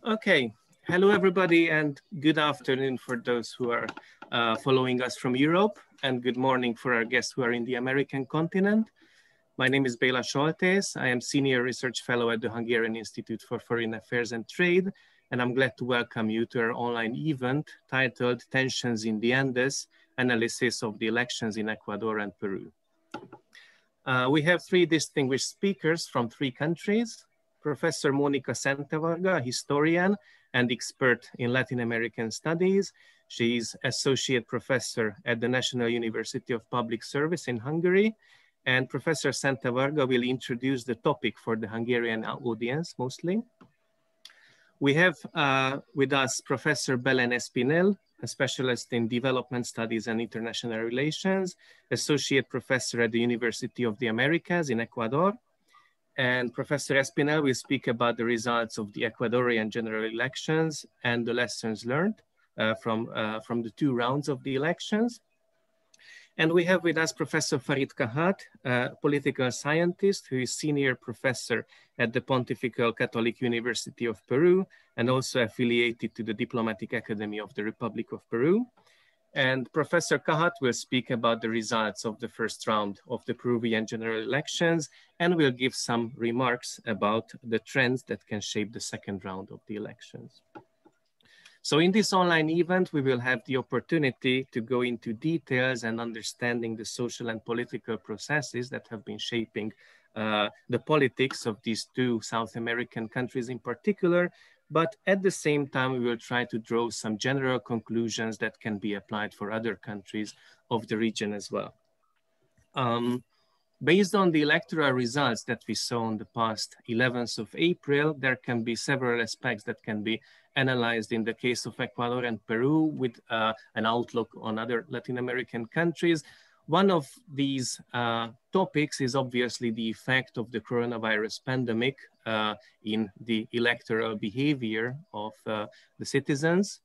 Okay, hello everybody and good afternoon for those who are following us from Europe, and good morning for our guests who are in the American continent. My name is Béla Soltész. I am Senior Research Fellow at the Hungarian Institute for Foreign Affairs and Trade, and I'm glad to welcome you to our online event titled Tensions in the Andes, Analysis of the Elections in Ecuador and Peru. We have three distinguished speakers from three countries. Professor Mónika Szente-Varga, historian and expert in Latin American studies. She is Associate Professor at the National University of Public Service in Hungary. And Professor Szente-Varga will introduce the topic for the Hungarian audience mostly. We have with us Professor Belén Espinel, a specialist in development studies and international relations, Associate Professor at the University of the Americas in Ecuador. And Professor Espinel will speak about the results of the Ecuadorian general elections and the lessons learned from the two rounds of the elections. And we have with us Professor Farid Kahhat, a political scientist who is Senior Professor at the Pontifical Catholic University of Peru and also affiliated to the Diplomatic Academy of the Republic of Peru. And Professor Kahhat will speak about the results of the first round of the Peruvian general elections and will give some remarks about the trends that can shape the second round of the elections. So in this online event, we will have the opportunity to go into details and understanding the social and political processes that have been shaping the politics of these two South American countries in particular. But at the same time, we will try to draw some general conclusions that can be applied for other countries of the region as well. Based on the electoral results that we saw on the past 11th of April, there can be several aspects that can be analyzed in the case of Ecuador and Peru with an outlook on other Latin American countries. One of these topics is obviously the effect of the coronavirus pandemic in the electoral behavior of the citizens.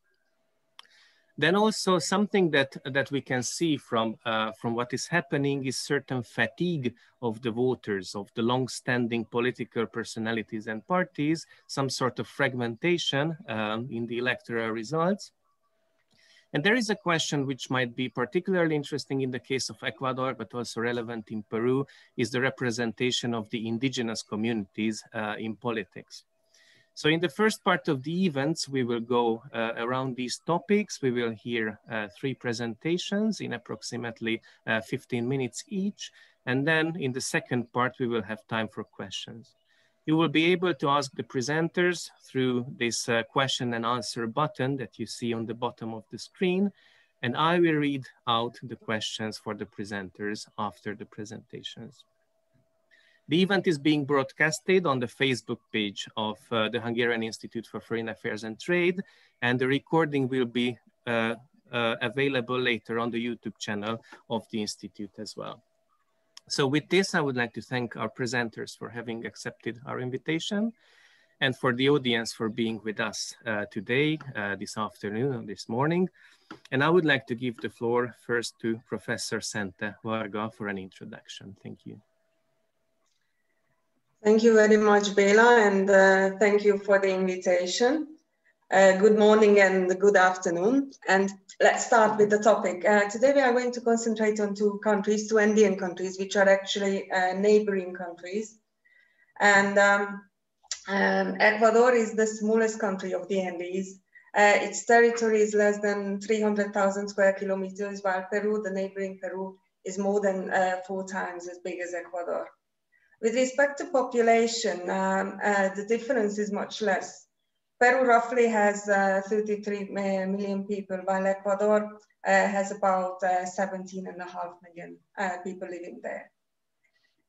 Then also something that we can see from what is happening is certain fatigue of the voters, of the long-standing political personalities and parties, some sort of fragmentation in the electoral results. And there is a question which might be particularly interesting in the case of Ecuador, but also relevant in Peru, is the representation of the indigenous communities in politics. So in the first part of the events, we will go around these topics. We will hear three presentations in approximately 15 minutes each. And then in the second part, we will have time for questions. You will be able to ask the presenters through this question and answer button that you see on the bottom of the screen. And I will read out the questions for the presenters after the presentations. The event is being broadcasted on the Facebook page of the Hungarian Institute for Foreign Affairs and Trade, and the recording will be available later on the YouTube channel of the Institute as well. So with this, I would like to thank our presenters for having accepted our invitation, and for the audience for being with us today, this afternoon, or this morning. And I would like to give the floor first to Professor Szente-Varga for an introduction. Thank you. Thank you very much, Béla, and thank you for the invitation. Good morning and good afternoon. And let's start with the topic. Today we are going to concentrate on two countries, two Andean countries, which are actually neighboring countries. And Ecuador is the smallest country of the Andes. Its territory is less than 300,000 square kilometers, while Peru, the neighboring Peru, is more than 4 times as big as Ecuador. With respect to population, the difference is much less. Peru roughly has 33 million people, while Ecuador has about 17.5 million people living there.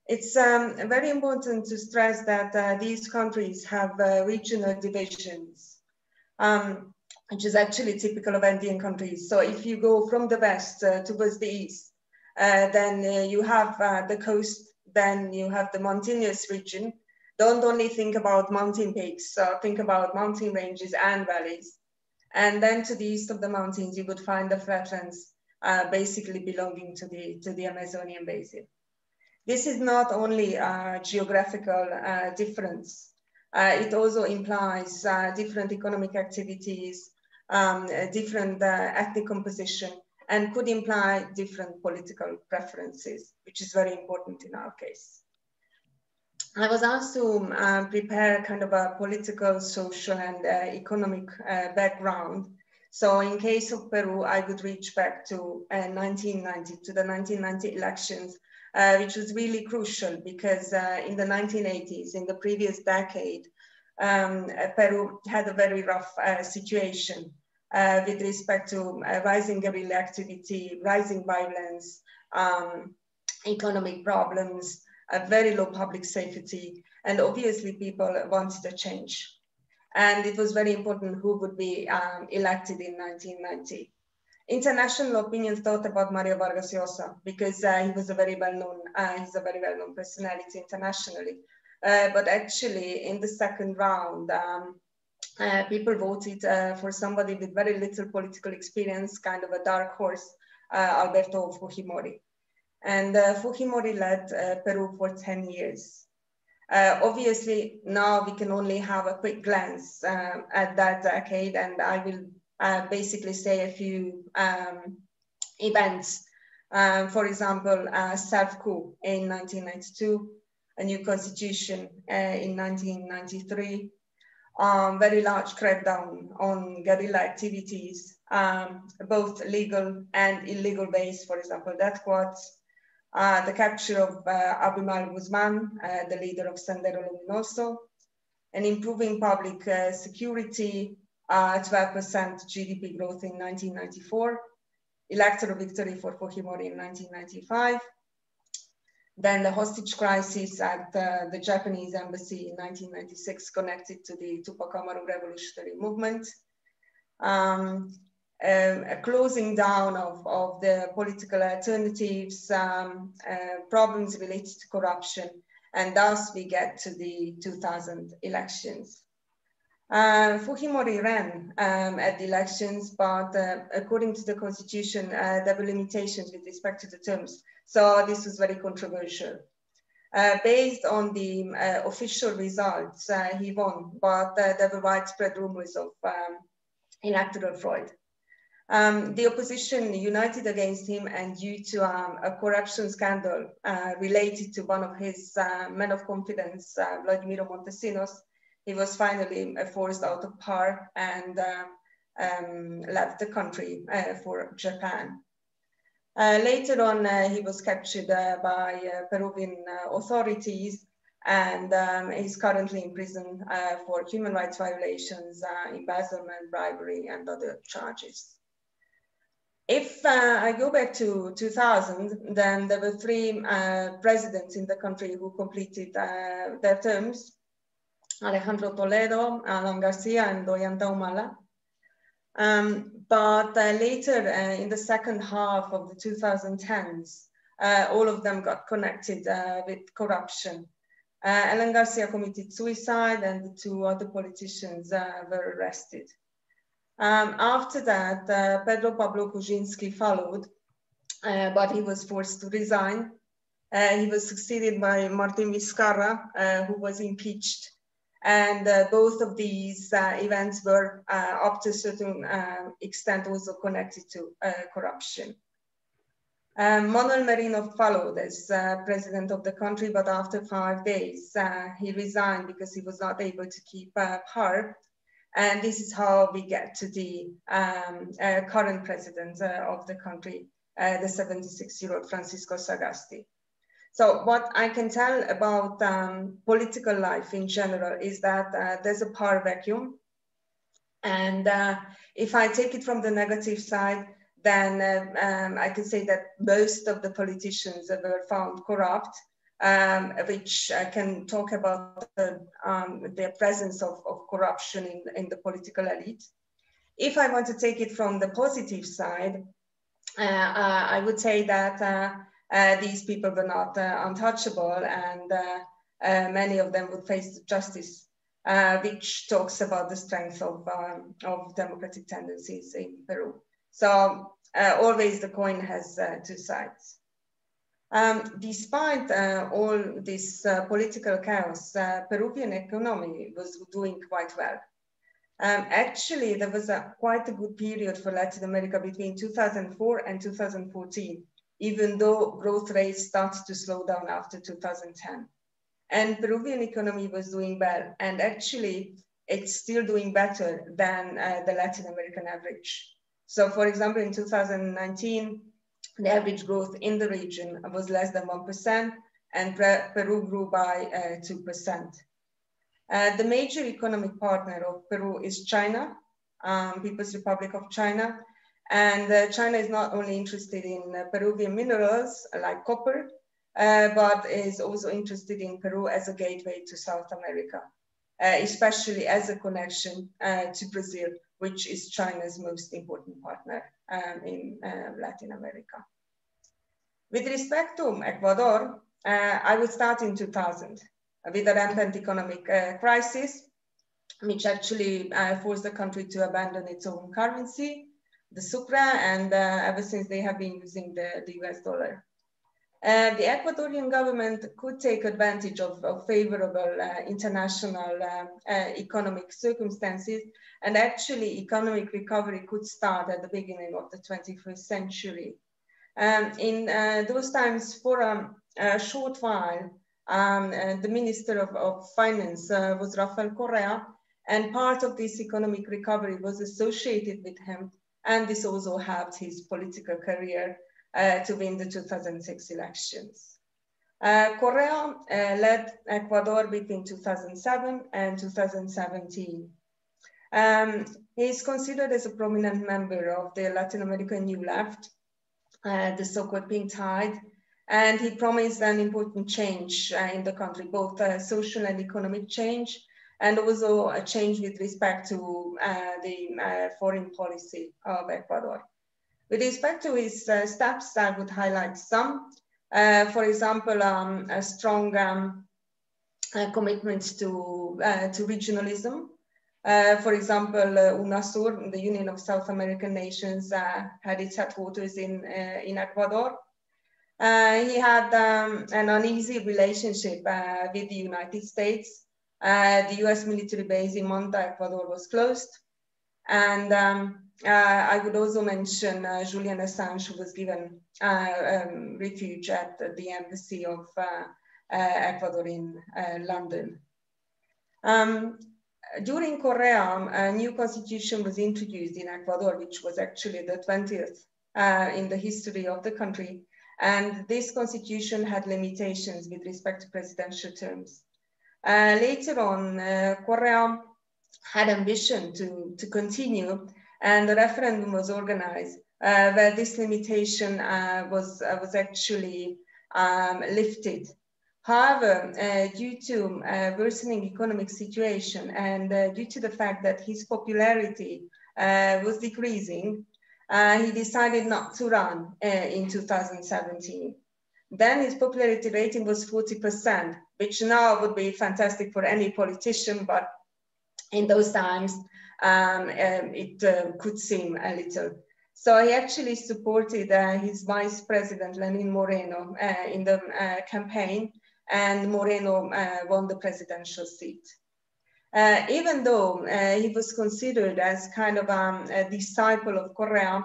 It's very important to stress that these countries have regional divisions, which is actually typical of Andean countries. So if you go from the west towards the east, then you have the coast, then you have the mountainous region. Don't only think about mountain peaks, so think about mountain ranges and valleys. And then to the east of the mountains, you would find the flatlands basically belonging to the Amazonian basin. This is not only a geographical difference, It also implies different economic activities, different ethnic composition, and could imply different political preferences, which is very important in our case. I was asked to prepare kind of a political, social, and economic background. So in case of Peru, I would reach back to 1990, to the 1990 elections, which was really crucial because in the 1980s, in the previous decade, Peru had a very rough situation with respect to rising guerrilla activity, rising violence, economic problems, a very low public safety, and obviously people wanted a change. And it was very important who would be elected in 1990. International opinion thought about Mario Vargas Llosa because he was a very well-known, he's a very well-known personality internationally. But actually in the second round, people voted for somebody with very little political experience, kind of a dark horse, Alberto Fujimori. And Fujimori led Peru for 10 years. Obviously, now we can only have a quick glance at that decade, and I will basically say a few events. For example, self-coup in 1992, a new constitution in 1993, very large crackdown on guerrilla activities, both legal and illegal based, for example, death squads. The capture of Abimael Guzman, the leader of Sendero Luminoso, and improving public security, 12% GDP growth in 1994, electoral victory for Fujimori in 1995, then the hostage crisis at the Japanese embassy in 1996 connected to the Tupac Amaru revolutionary movement, a closing down of the political alternatives, problems related to corruption, and thus we get to the 2000 elections. Fujimori ran at the elections, but according to the constitution, there were limitations with respect to the terms. So this was very controversial. Based on the official results, he won, but there were widespread rumors of electoral fraud. The opposition united against him, and due to a corruption scandal related to one of his men of confidence, Vladimiro Montesinos, he was finally forced out of power and left the country for Japan. Later on, he was captured by Peruvian authorities, and he's currently in prison for human rights violations, embezzlement, bribery, and other charges. If I go back to 2000, then there were three presidents in the country who completed their terms: Alejandro Toledo, Alan Garcia, and Ollanta Humala. But later in the second half of the 2010s, all of them got connected with corruption. Alan Garcia committed suicide, and the two other politicians were arrested. After that, Pedro Pablo Kuczynski followed, but he was forced to resign. He was succeeded by Martin Vizcarra, who was impeached. And both of these events were, up to a certain extent, also connected to corruption. Manuel Merino followed as president of the country, but after 5 days, he resigned because he was not able to keep power. And this is how we get to the current president of the country, the 76-year-old Francisco Sagasti. So what I can tell about political life in general is that there's a power vacuum. And if I take it from the negative side, then I can say that most of the politicians were found corrupt, which can talk about the presence of corruption in the political elite. If I want to take it from the positive side, I would say that these people were not untouchable, and many of them would face justice, which talks about the strength of democratic tendencies in Peru. So always the coin has two sides. Despite all this political chaos, Peruvian economy was doing quite well. Actually, there was quite a good period for Latin America between 2004 and 2014, even though growth rates started to slow down after 2010. And Peruvian economy was doing well, and actually it's still doing better than the Latin American average. So for example, in 2019, the average growth in the region was less than 1%, and Peru grew by 2%. The major economic partner of Peru is China, People's Republic of China. And China is not only interested in Peruvian minerals like copper, but is also interested in Peru as a gateway to South America, especially as a connection to Brazil, which is China's most important partner in Latin America. With respect to Ecuador, I would start in 2000 with a rampant economic crisis, which actually forced the country to abandon its own currency, the sucre, and ever since they have been using the US dollar. The Ecuadorian government could take advantage of favorable international economic circumstances, and actually economic recovery could start at the beginning of the 21st century. In those times, for a short while, the Minister of Finance was Rafael Correa, and part of this economic recovery was associated with him, and this also helped his political career to win the 2006 elections. Correa led Ecuador between 2007 and 2017. He is considered as a prominent member of the Latin American New Left, the so-called Pink Tide, and he promised an important change in the country, both social and economic change, and also a change with respect to the foreign policy of Ecuador. With respect to his steps, I would highlight some. For example, a strong commitment to regionalism. For example, UNASUR, the Union of South American Nations, had its headquarters in Ecuador. He had an uneasy relationship with the United States. The US military base in Manta, Ecuador, was closed. And I would also mention Julian Assange, who was given refuge at the embassy of Ecuador in London. During Correa, a new constitution was introduced in Ecuador, which was actually the 20th in the history of the country. And this constitution had limitations with respect to presidential terms. Later on, Correa had ambition to continue, and a referendum was organized where this limitation was actually lifted. However, due to worsening economic situation and due to the fact that his popularity was decreasing, he decided not to run in 2017. Then his popularity rating was 40%, which now would be fantastic for any politician, but in those times, it could seem a little. So he actually supported his vice president, Lenin Moreno, in the campaign, and Moreno won the presidential seat. Even though he was considered as kind of a disciple of Correa,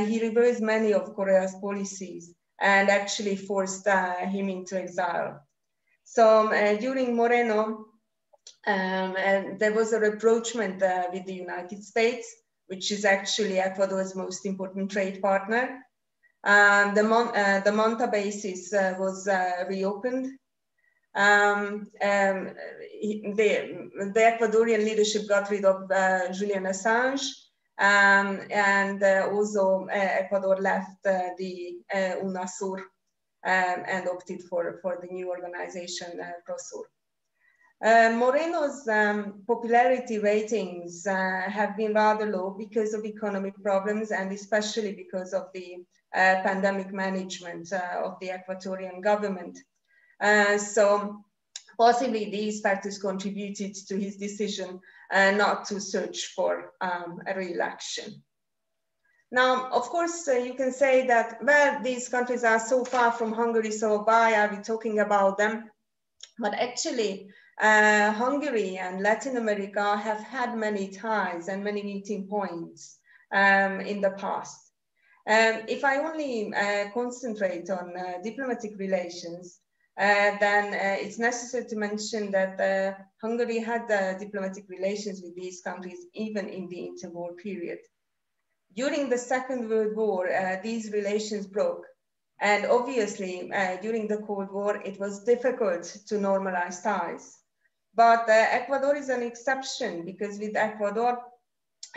he reversed many of Correa's policies and actually forced him into exile. So during Moreno, there was a rapprochement with the United States, which is actually Ecuador's most important trade partner. The Manta basis was reopened. The Ecuadorian leadership got rid of Julian Assange, and also Ecuador left the UNASUR and opted for the new organization, PROSUR. Moreno's popularity ratings have been rather low because of economic problems, and especially because of the pandemic management of the Ecuadorian government. So possibly these factors contributed to his decision not to search for a re-election. Now, of course, you can say that, well, these countries are so far from Hungary, so why are we talking about them? But actually, Hungary and Latin America have had many ties and many meeting points in the past. If I only concentrate on diplomatic relations, then it's necessary to mention that Hungary had diplomatic relations with these countries even in the interwar period. During the Second World War, these relations broke. And obviously, during the Cold War, it was difficult to normalize ties. But Ecuador is an exception, because with Ecuador,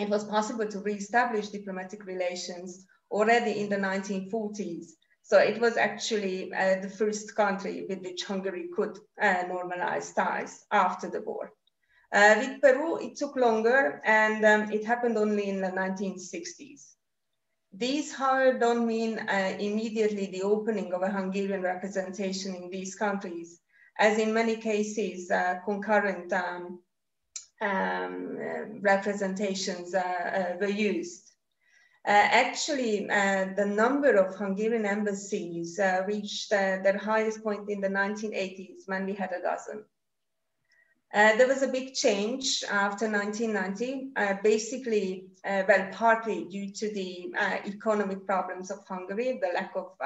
it was possible to reestablish diplomatic relations already in the 1940s. So it was actually the first country with which Hungary could normalize ties after the war. With Peru, it took longer, and it happened only in the 1960s. These, however, don't mean immediately the opening of a Hungarian representation in these countries, as in many cases, concurrent representations were used. Actually, the number of Hungarian embassies reached their highest point in the 1980s, when we had a dozen. There was a big change after 1990, basically, well, partly due to the economic problems of Hungary, the lack of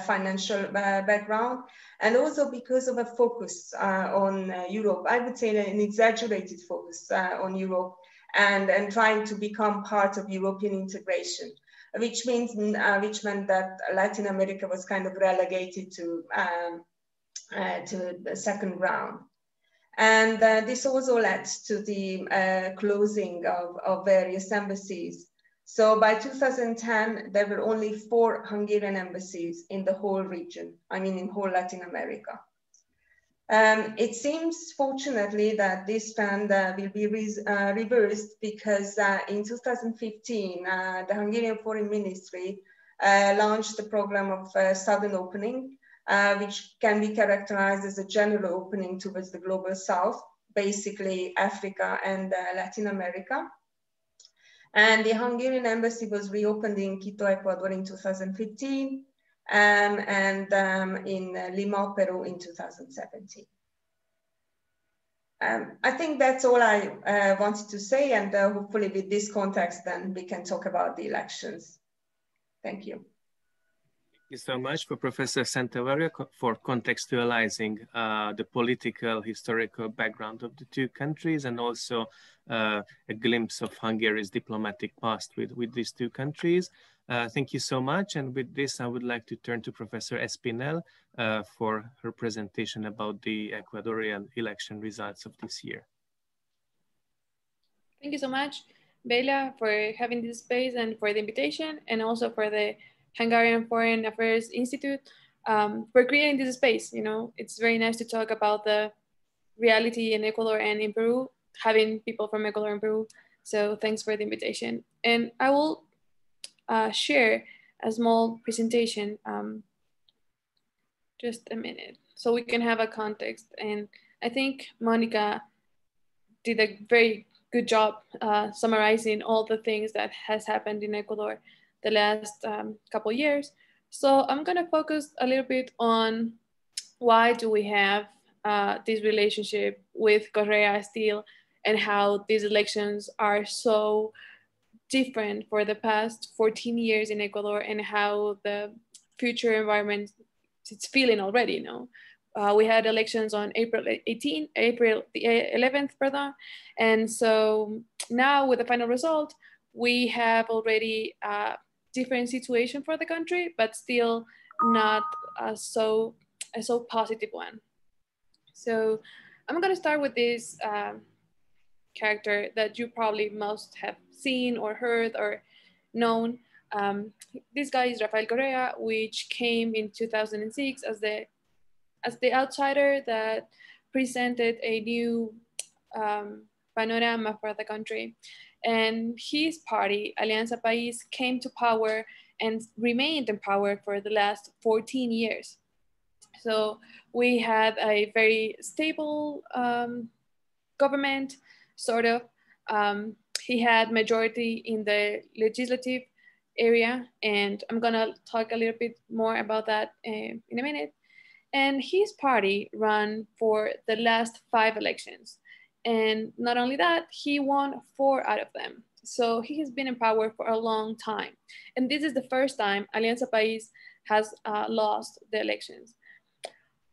financial background, and also because of a focus on Europe. I would say an exaggerated focus on Europe, and trying to become part of European integration, which meant that Latin America was kind of relegated to the second round. And this also led to the closing of various embassies. So by 2010, there were only 4 Hungarian embassies in the whole region, I mean in whole Latin America. It seems, fortunately, that this trend will be reversed, because in 2015, the Hungarian Foreign Ministry launched the program of Southern Opening, which can be characterized as a general opening towards the global south, basically Africa and Latin America. And the Hungarian embassy was reopened in Quito, Ecuador in 2015, and in Lima, Peru in 2017. I think that's all I wanted to say, and hopefully with this context, then we can talk about the elections. Thank you. Thank you so much for Professor Szente-Varga for contextualizing the political, historical background of the two countries, and also a glimpse of Hungary's diplomatic past with these two countries. Thank you so much. And with this, I would like to turn to Professor Espinel for her presentation about the Ecuadorian election results of this year. Thank you so much, Béla, for having this space and for the invitation, and also for the Hungarian Foreign Affairs Institute for creating this space. You know, it's very nice to talk about the reality in Ecuador and in Peru, having people from Ecuador and Peru. So thanks for the invitation. And I will share a small presentation, just a minute, so we can have a context. And I think Mónika did a very good job summarizing all the things that has happened in Ecuador the last couple years. So I'm gonna focus a little bit on why do we have this relationship with Correa still, and how these elections are so different for the past 14 years in Ecuador, and how the future environment it's feeling already, you know. We had elections on April the 11th, pardon. And so now with the final result, we have already different situation for the country, but still not a so positive one. So I'm gonna start with this character that you probably most have seen or heard or known. This guy is Rafael Correa, which came in 2006 as the outsider that presented a new panorama for the country. And his party, Alianza País, came to power and remained in power for the last 14 years. So we had a very stable government, sort of. He had majority in the legislative area, and I'm gonna talk a little bit more about that in a minute. And his party ran for the last 5 elections. And not only that, he won 4 out of them. So he has been in power for a long time. And this is the first time Alianza País has lost the elections.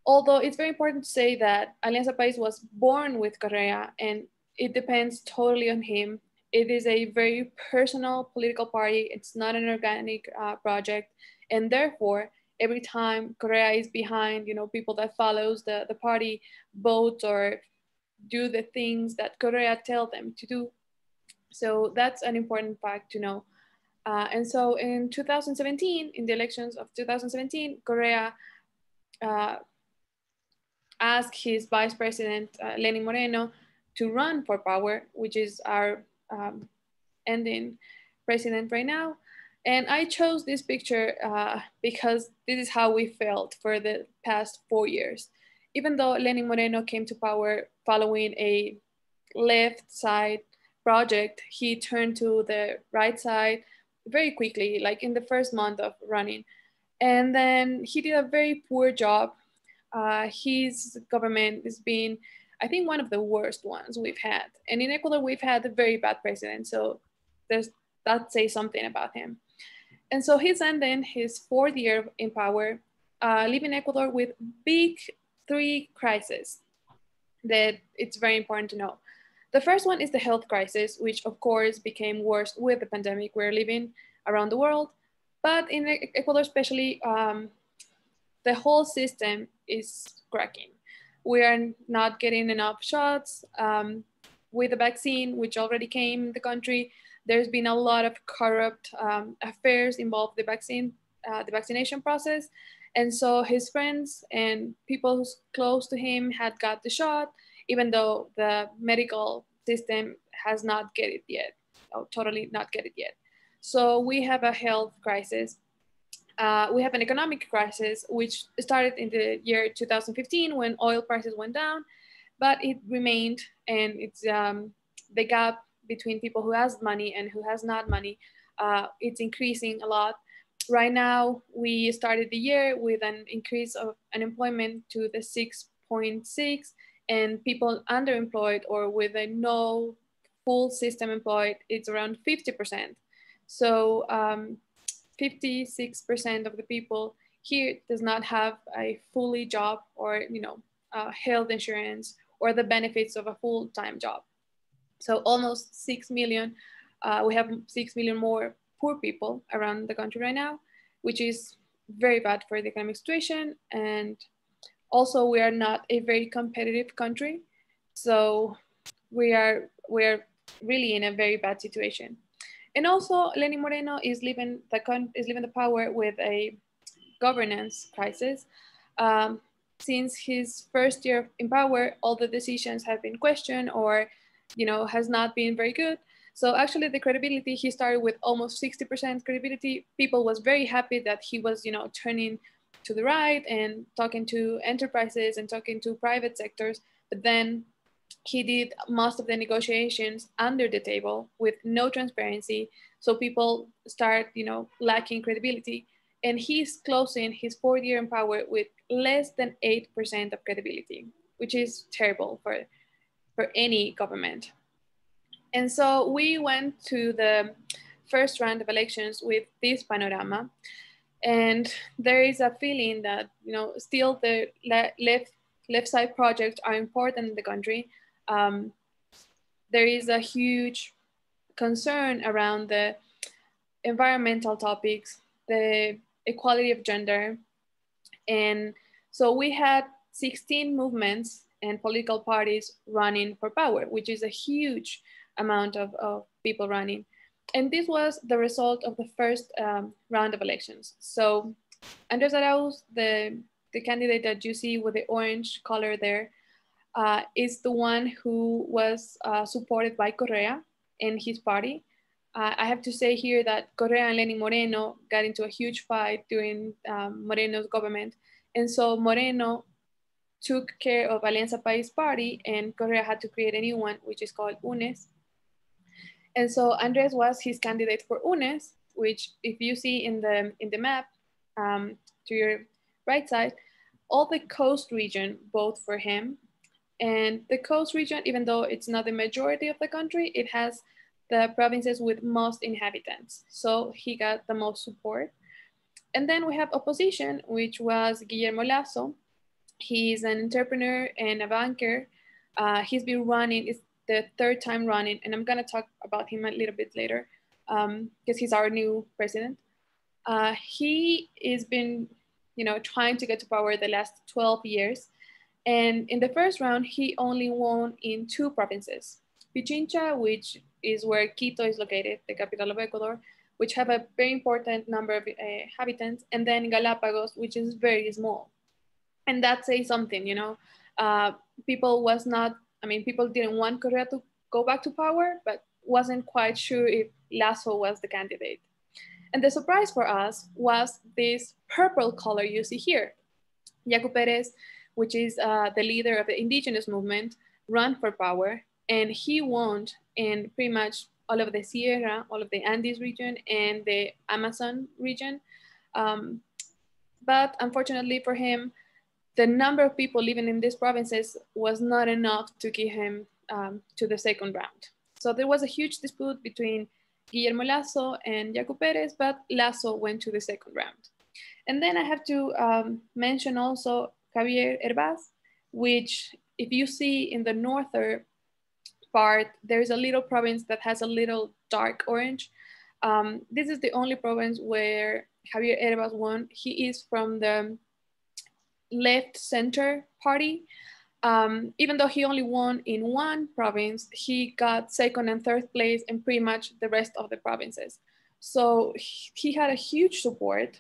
Although it's very important to say that Alianza País was born with Correa, and it depends totally on him. It is a very personal political party. It's not an organic project. And therefore, every time Correa is behind, people that follows the party vote or do the things that Correa tell them to do. So that's an important fact to know. And so in 2017, in the elections of 2017, Correa asked his vice president, Lenin Moreno, to run for power, which is our ending president right now. And I chose this picture because this is how we felt for the past 4 years. Even though Lenin Moreno came to power following a left side project, he turned to the right side very quickly, like in the first month of running. And then he did a very poor job. His government has been, I think, one of the worst ones we've had. And in Ecuador, we've had a very bad president. So that says something about him. And so he's ending his 4th year in power, leaving Ecuador with big 3 crises that it's very important to know. The first one is the health crisis, which of course became worse with the pandemic we're living around the world. But in Ecuador especially, the whole system is cracking. We are not getting enough shots. With the vaccine, which already came in the country, there's been a lot of corrupt affairs involved the vaccination process. And so his friends and people who's close to him had got the shot, even though the medical system has not get it yet, or totally not get it yet. So we have a health crisis. We have an economic crisis, which started in the year 2015 when oil prices went down, but it remained, and it's the gap between people who has money and who has not money, it's increasing a lot. Right now, we started the year with an increase of unemployment to the 6.6, and people underemployed or with a no full system employed, it's around 50%. So 56% of the people here does not have a fully job or health insurance or the benefits of a full-time job. So almost 6 million, we have 6 million more poor people around the country right now, which is very bad for the economic situation. And also we are not a very competitive country. So we are really in a very bad situation. And also Lenin Moreno is leaving the power with a governance crisis. Since his first year in power, all the decisions have been questioned or has not been very good. So actually the credibility, he started with almost 60% credibility. People was very happy that he was, turning to the right and talking to enterprises and talking to private sectors. But then he did most of the negotiations under the table with no transparency. So people start, lacking credibility. And he's closing his 4th year in power with less than 8% of credibility, which is terrible for any government. And so we went to the first round of elections with this panorama. And there is a feeling that, still the left side projects are important in the country. There is a huge concern around the environmental topics, the equality of gender. And so we had 16 movements and political parties running for power, which is a huge amount of people running. And this was the result of the first round of elections. So Andrés Arauz, the candidate that you see with the orange color there, is the one who was supported by Correa and his party. I have to say here that Correa and Lenin Moreno got into a huge fight during Moreno's government. And so Moreno took care of Alianza País party, and Correa had to create a new one, which is called UNES. And so Andrés was his candidate for UNES. which if you see in the map to your right side, all the coast region vote for him. And the coast region, even though it's not the majority of the country, it has the provinces with most inhabitants. So he got the most support. And then we have opposition, which was Guillermo Lasso. He's an entrepreneur and a banker. He's been running, it's the third time running, and I'm gonna talk about him a little bit later because he's our new president. He has been, trying to get to power the last 12 years. And in the first round, he only won in 2 provinces, Pichincha, which is where Quito is located, the capital of Ecuador, which have a very important number of inhabitants, and then Galapagos, which is very small. And that says something, people didn't want Correa to go back to power, but wasn't quite sure if Lasso was the candidate. And the surprise for us was this purple color you see here. Yacu Perez, which is the leader of the indigenous movement, ran for power, and he won in pretty much all of the Sierra, all of the Andes region, and the Amazon region. But unfortunately for him, the number of people living in these provinces was not enough to get him to the second round. So there was a huge dispute between Guillermo Lasso and Yacu Perez, but Lasso went to the second round. And then I have to mention also Javier Herbaz, which if you see in the northern part, there's a little province that has a little dark orange. This is the only province where Javier Herbaz won. He is from the left center party. Even though he only won in 1 province, he got second and third place in pretty much the rest of the provinces. So he had a huge support,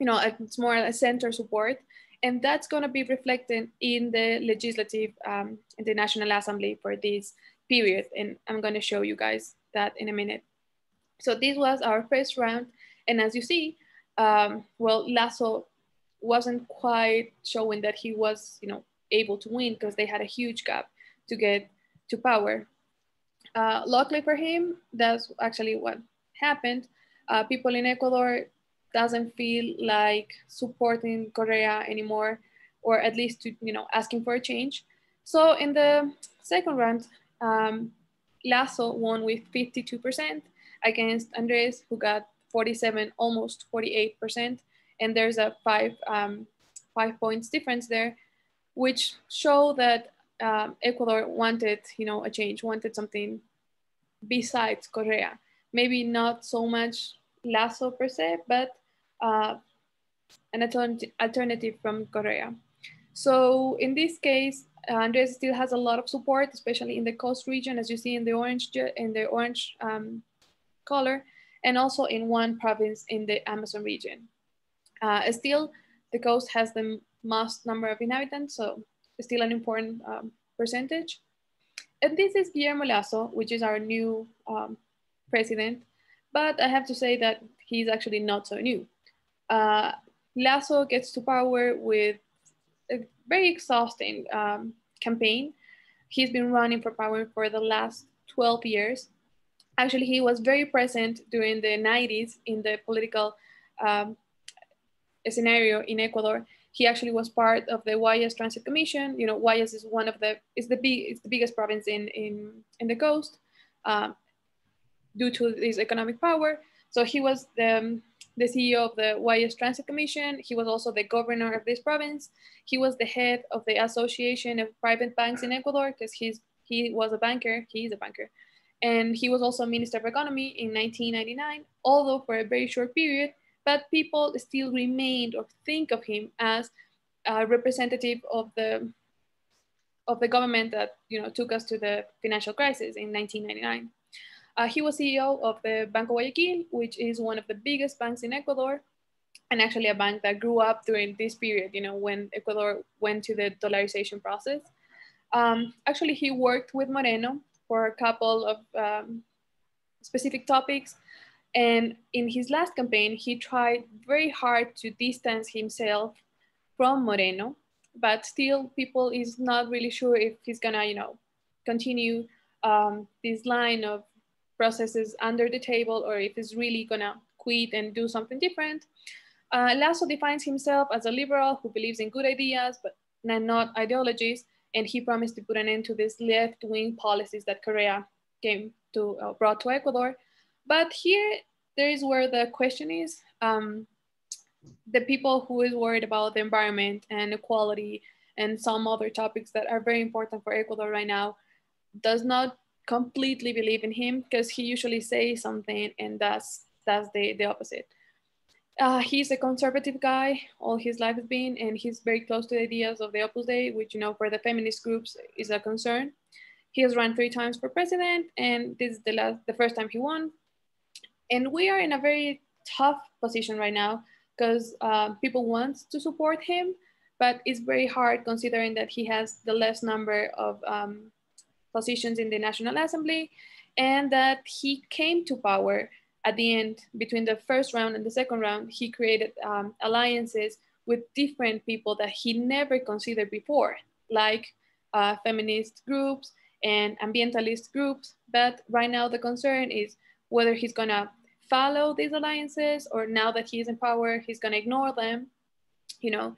it's more a center support, and that's going to be reflected in the legislative, in the National Assembly for this period. And I'm going to show you guys that in a minute. So this was our first round. And as you see, Lasso wasn't quite showing that he was, able to win because they had a huge gap to get to power. Luckily for him, that's actually what happened. People in Ecuador doesn't feel like supporting Correa anymore, or at least to, asking for a change. So in the second round, Lasso won with 52% against Andres, who got 47, almost 48%. And there's a 5 points difference there, which show that Ecuador wanted, a change, wanted something besides Correa. Maybe not so much Lasso per se, but an alternative from Correa. So in this case, Andres still has a lot of support, especially in the coast region, as you see in the orange color, and also in 1 province in the Amazon region. Still, the coast has the most number of inhabitants, so it's still an important percentage. And this is Guillermo Lasso, which is our new president, but I have to say that he's actually not so new. Lasso gets to power with a very exhausting campaign. He's been running for power for the last 12 years. Actually, he was very present during the 90s in the political scenario in Ecuador. He actually was part of the Guayas Transit Commission. Guayas is it's the biggest province in the coast due to his economic power. So he was the CEO of the Guayas Transit Commission. He was also the governor of this province. He was the head of the Association of Private Banks in Ecuador because he was a banker. He is a banker. And he was also Minister of Economy in 1999, although for a very short period, but people still remained or think of him as a representative of the government that took us to the financial crisis in 1999. He was CEO of the Banco Guayaquil, which is one of the biggest banks in Ecuador, and actually a bank that grew up during this period, when Ecuador went to the dollarization process. Actually, he worked with Moreno for a couple of specific topics. And in his last campaign, he tried very hard to distance himself from Moreno, but still people is not really sure if he's gonna, continue this line of processes under the table, or if he's really gonna quit and do something different. Lasso defines himself as a liberal who believes in good ideas, but not ideologies, and he promised to put an end to these left-wing policies that Correa brought to Ecuador. But here, there is where the question is, the people who is worried about the environment and equality and some other topics that are very important for Ecuador right now, does not completely believe in him, because he usually says something and that's the opposite. He's a conservative guy, all his life has been, and he's very close to the ideas of the Opus Dei, which, you know, for the feminist groups is a concern. He has run 3 times for president, and this is the first time he won. And we are in a very tough position right now, because people want to support him, but it's very hard considering that he has the less number of positions in the National Assembly, and that he came to power at the end. Between the first round and the second round, he created alliances with different people that he never considered before, like feminist groups and ambientalist groups. But right now the concern is whether he's gonna follow these alliances, or now that he is in power, he's gonna ignore them, you know.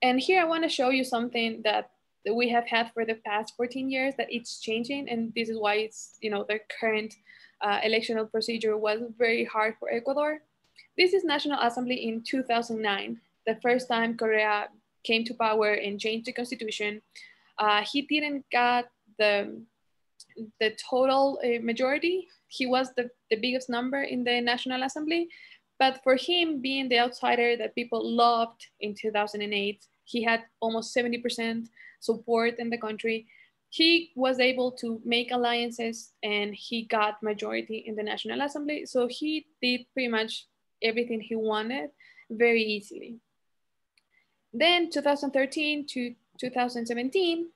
And here I wanna show you something that we have had for the past 14 years, that it's changing. And this is why it's, you know, the current electoral procedure was very hard for Ecuador. This is National Assembly in 2009, the first time Correa came to power and changed the constitution. He didn't get the total majority. He was the biggest number in the National Assembly, but for him, being the outsider that people loved in 2008, he had almost 70% support in the country. He was able to make alliances and he got majority in the National Assembly. So he did pretty much everything he wanted very easily. Then 2013 to 2017,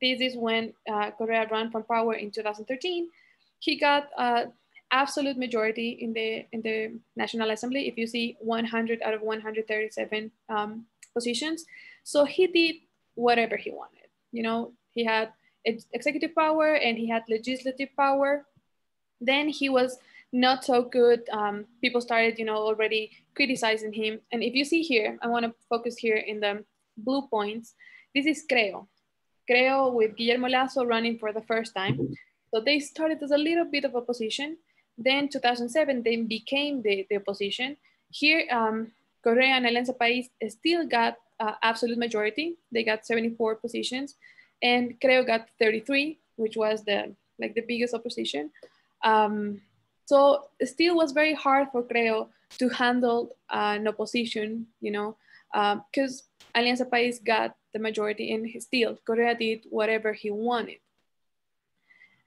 this is when Correa ran from power in 2013. He got absolute majority in the National Assembly. If you see 100 out of 137 positions. So he did whatever he wanted. You know, he had executive power and he had legislative power. Then he was not so good. People started, you know, already criticizing him. And if you see here, I want to focus here in the blue points. This is Creo with Guillermo Lasso running for the first time. So they started as a little bit of opposition. Then 2007, they became the opposition. Here, Correa and Alianza País still got absolute majority. They got 74 positions, and Creo got 33, which was the biggest opposition. So it still was very hard for Creo to handle an opposition, you know, because Alianza País got the majority, and still Correa did whatever he wanted.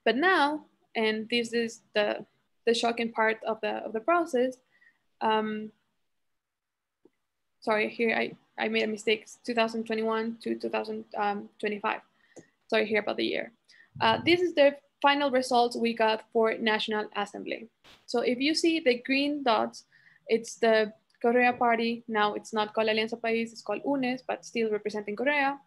But now, and this is the shocking part of the process. Sorry, here I made a mistake. 2021 to 2025. Sorry here about the year. This is the final results we got for National Assembly. So if you see the green dots, it's the Correa party. Now it's not called Alianza País, it's called UNES, but still representing Correa.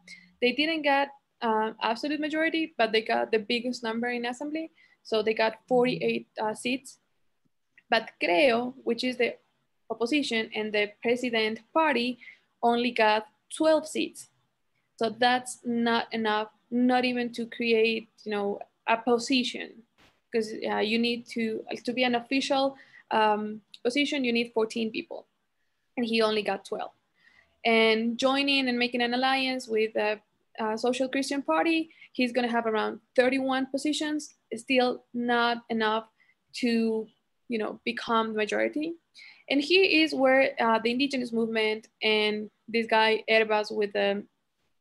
They didn't get absolute majority, but they got the biggest number in assembly. So they got 48 seats. But Creo, which is the opposition and the president party, only got 12 seats. So that's not enough, not even to create, you know, a position, because you need to be an official position, you need 14 people, and he only got 12. And joining and making an alliance with the Social Christian Party, he's going to have around 31 positions. It's still not enough to, you know, become the majority. And here is where the indigenous movement and this guy Herbas with the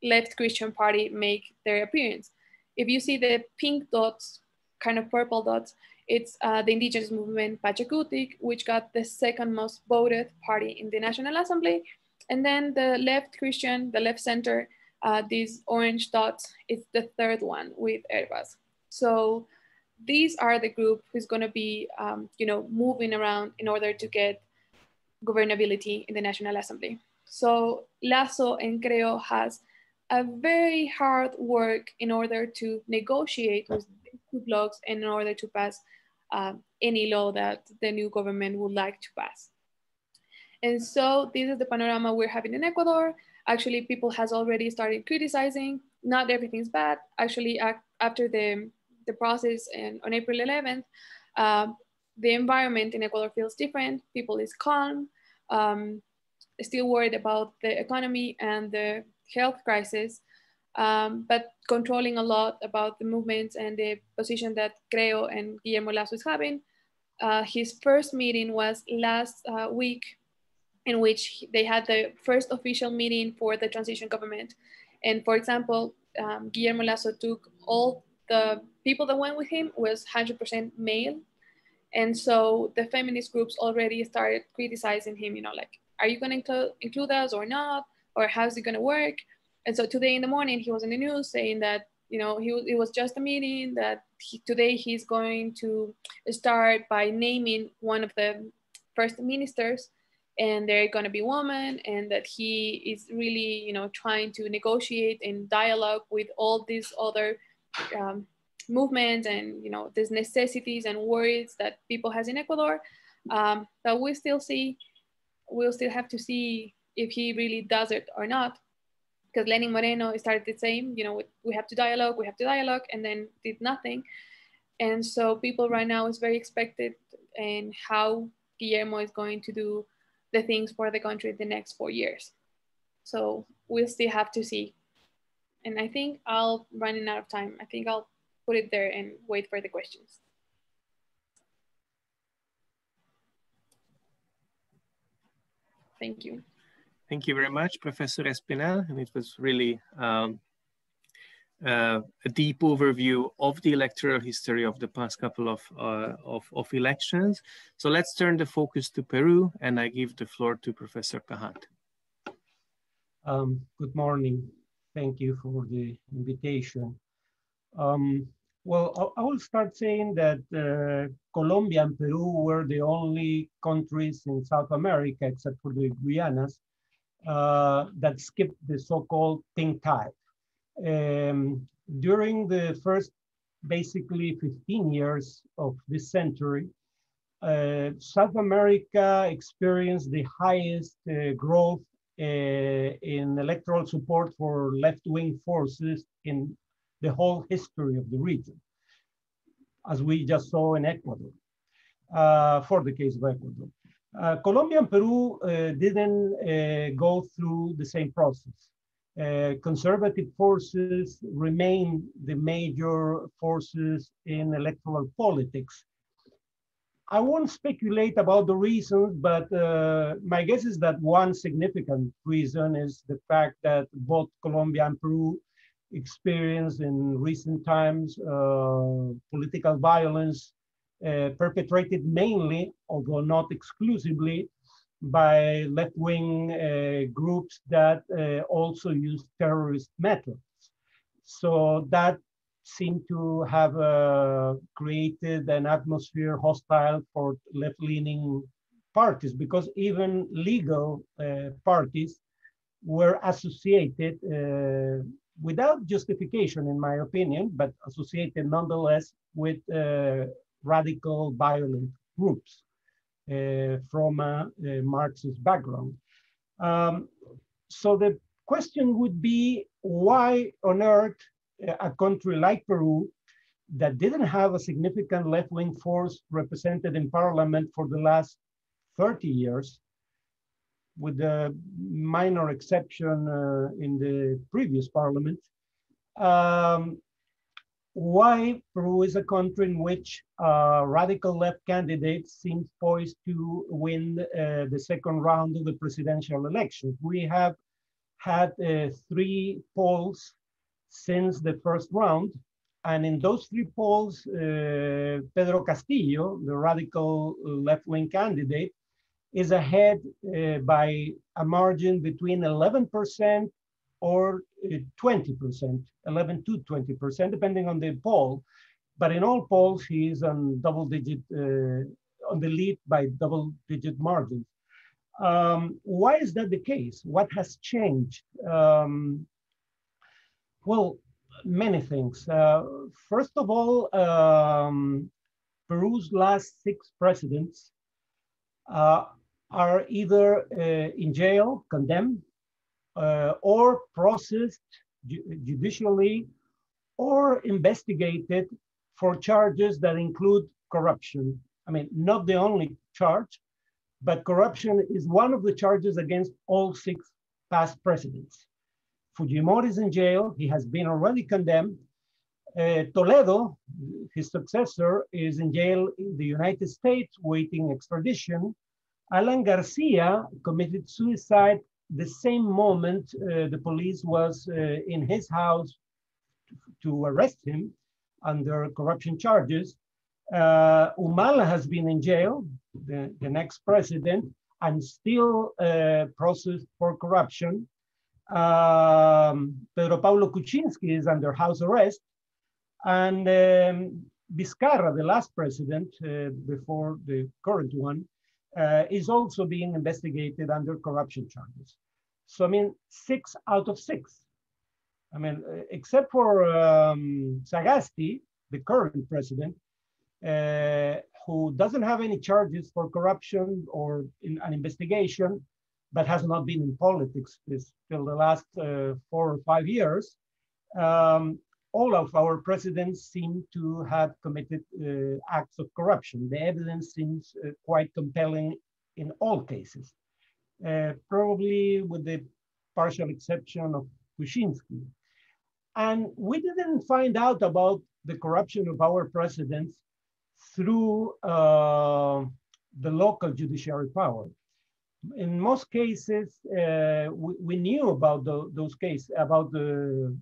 left Christian Party make their appearance. If you see the pink dots, kind of purple dots, it's the indigenous movement Pachacutic, which got the second most voted party in the National Assembly. And then the left Christian, the left center, these orange dots, is the third one with Herbas. So these are the group who's going to be, you know, moving around in order to get governability in the National Assembly. So Lasso and Creo has a very hard work in order to negotiate with these two blocs and in order to pass any law that the new government would like to pass. And so this is the panorama we're having in Ecuador. Actually, people has already started criticizing. Not everything's bad. Actually, after the process and on April 11th, the environment in Ecuador feels different. People is calm, still worried about the economy and the health crisis, but controlling a lot about the movements and the position that Creo and Guillermo Lasso is having. His first meeting was last week, in which they had the first official meeting for the transition government. And for example, Guillermo Lasso took all the people that went with him was 100% male. And so the feminist groups already started criticizing him, you know, like, are you going to include us or not? Or how's it going to work? And so today in the morning, he was in the news saying that, you know, it was just a meeting, that today he's going to start by naming one of the first ministers, and they're going to be women, and that he is really, you know, trying to negotiate and dialogue with all these other movements and, you know, these necessities and worries that people has in Ecuador. But we'll still have to see if he really does it or not, because Lenin Moreno started the same, you know, we have to dialogue, and then did nothing. And so people right now is very expected in how Guillermo is going to do the things for the country the next 4 years. So we'll still have to see. And I think I'll running out of time. I think I'll put it there and wait for the questions. Thank you. Thank you very much, Professor Espinel. And it was really a deep overview of the electoral history of the past couple of elections. So let's turn the focus to Peru, and I give the floor to Professor Kahhat. Good morning. Thank you for the invitation. Well, I will start saying that Colombia and Peru were the only countries in South America, except for the Guyanas, that skipped the so-called pink tide. During the first basically 15 years of this century, South America experienced the highest growth in electoral support for left-wing forces in the whole history of the region, as we just saw in Ecuador, for the case of Ecuador. Colombia and Peru didn't go through the same process. Conservative forces remain the major forces in electoral politics. I won't speculate about the reasons, but my guess is that one significant reason is the fact that both Colombia and Peru experienced in recent times political violence perpetrated mainly, although not exclusively, by left-wing groups that also use terrorist methods. So that seemed to have created an atmosphere hostile for left-leaning parties, because even legal parties were associated without justification, in my opinion, but associated nonetheless with radical violent groups from a Marxist background. So the question would be, why on earth a country like Peru, that didn't have a significant left-wing force represented in parliament for the last 30 years, with a minor exception in the previous parliament, why Peru is a country in which radical left candidates seem poised to win the second round of the presidential elections. We have had 3 polls since the first round, and in those 3 polls, Pedro Castillo, the radical left-wing candidate, is ahead by a margin between 11% or 20%, 11 to 20%, depending on the poll. But in all polls, he is on double-digit, on the lead by double-digit margins. Why is that the case? What has changed? Well, many things. First of all, Peru's last 6 presidents are either in jail, condemned, or processed judicially, or investigated for charges that include corruption. I mean, not the only charge, but corruption is one of the charges against all 6 past presidents. Fujimori is in jail. He has been already condemned. Toledo, his successor, is in jail in the United States waiting extradition. Alan Garcia committed suicide the same moment the police was in his house to arrest him under corruption charges. Humala has been in jail, the next president, and still processed for corruption. Pedro Paulo Kuczynski is under house arrest. And Vizcarra, the last president before the current one, is also being investigated under corruption charges. So, I mean, 6 out of 6. I mean, except for Sagasti, the current president, who doesn't have any charges for corruption or in an investigation, but has not been in politics till the last 4 or 5 years. All of our presidents seem to have committed acts of corruption. The evidence seems quite compelling in all cases, probably with the partial exception of Kuczynski. And we didn't find out about the corruption of our presidents through the local judiciary power. In most cases, we knew about those cases, about the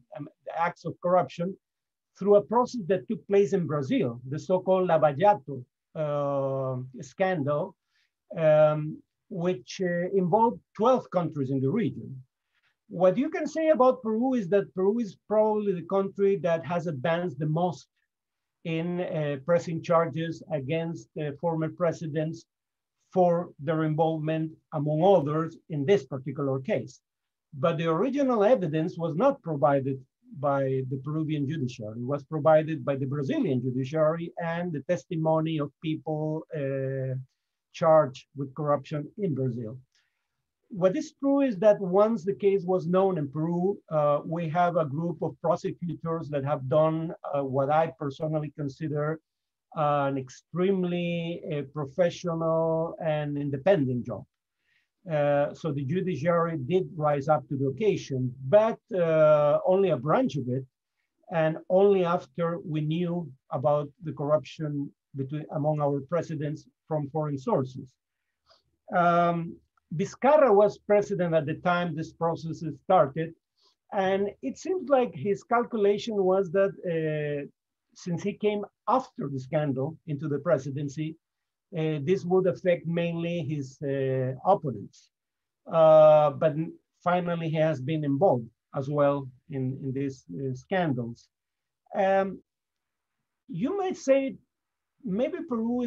acts of corruption through a process that took place in Brazil, the so-called Lava Jato scandal, which involved 12 countries in the region. What you can say about Peru is that Peru is probably the country that has advanced the most in pressing charges against former presidents for their involvement, among others, in this particular case. But the original evidence was not provided by the Peruvian judiciary. It was provided by the Brazilian judiciary and the testimony of people charged with corruption in Brazil. What is true is that once the case was known in Peru, we have a group of prosecutors that have done what I personally consider an extremely professional and independent job. So the judiciary did rise up to the occasion, but only a branch of it, and only after we knew about the corruption among our presidents from foreign sources. Vizcarra was president at the time this process started, and it seems like his calculation was that since he came after the scandal into the presidency, this would affect mainly his opponents. But finally, he has been involved as well in these scandals. You might say maybe Peru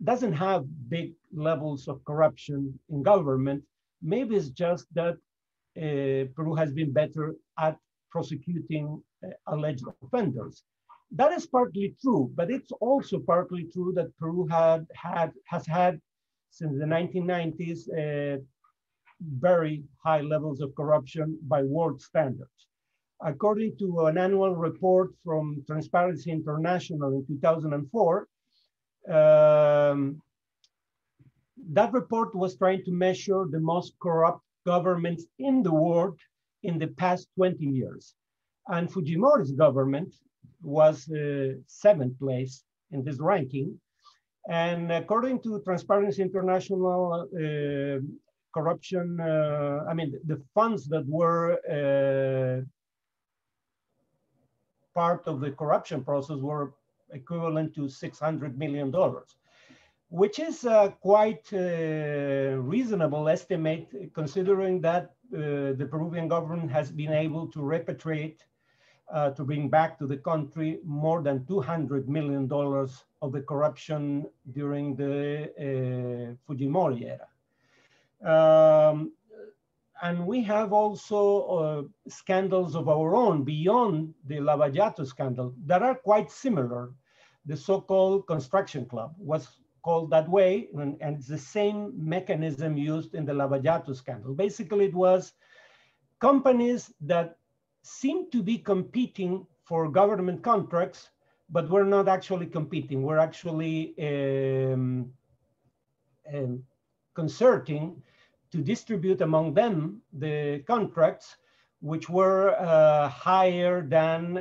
doesn't have big levels of corruption in government. Maybe it's just that Peru has been better at prosecuting alleged offenders. That is partly true, but it's also partly true that Peru has had since the 1990s very high levels of corruption by world standards. According to an annual report from Transparency International in 2004, that report was trying to measure the most corrupt governments in the world in the past 20 years. And Fujimori's government was 7th place in this ranking. And according to Transparency International, corruption, the funds that were part of the corruption process were equivalent to $600 million, which is a quite reasonable estimate considering that the Peruvian government has been able to repatriate, to bring back to the country more than $200 million of the corruption during the Fujimori era. And we have also scandals of our own beyond the Lava Jato scandal that are quite similar. The so-called construction club was called that way, and it's the same mechanism used in the Lavallato scandal. Basically, it was companies that seemed to be competing for government contracts, but were not actually competing. We're actually concerting to distribute among them the contracts, which were higher than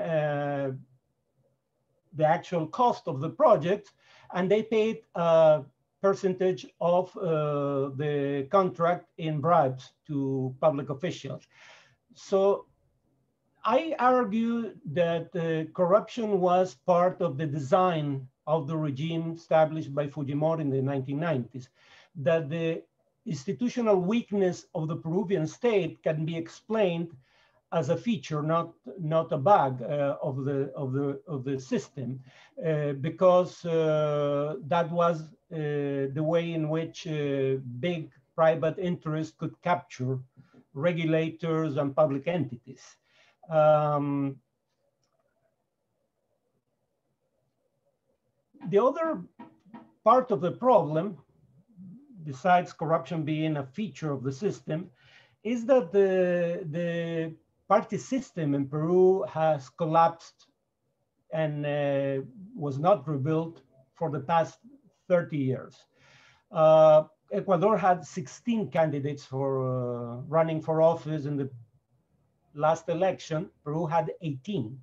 the actual cost of the project, and they paid a percentage of the contract in bribes to public officials. So I argue that corruption was part of the design of the regime established by Fujimori in the 1990s, that the institutional weakness of the Peruvian state can be explained as a feature, not a bug of the system, because that was the way in which big private interests could capture regulators and public entities. The other part of the problem, besides corruption being a feature of the system, is that the party system in Peru has collapsed and was not rebuilt for the past 30 years. Ecuador had 16 candidates for running for office in the last election. Peru had 18.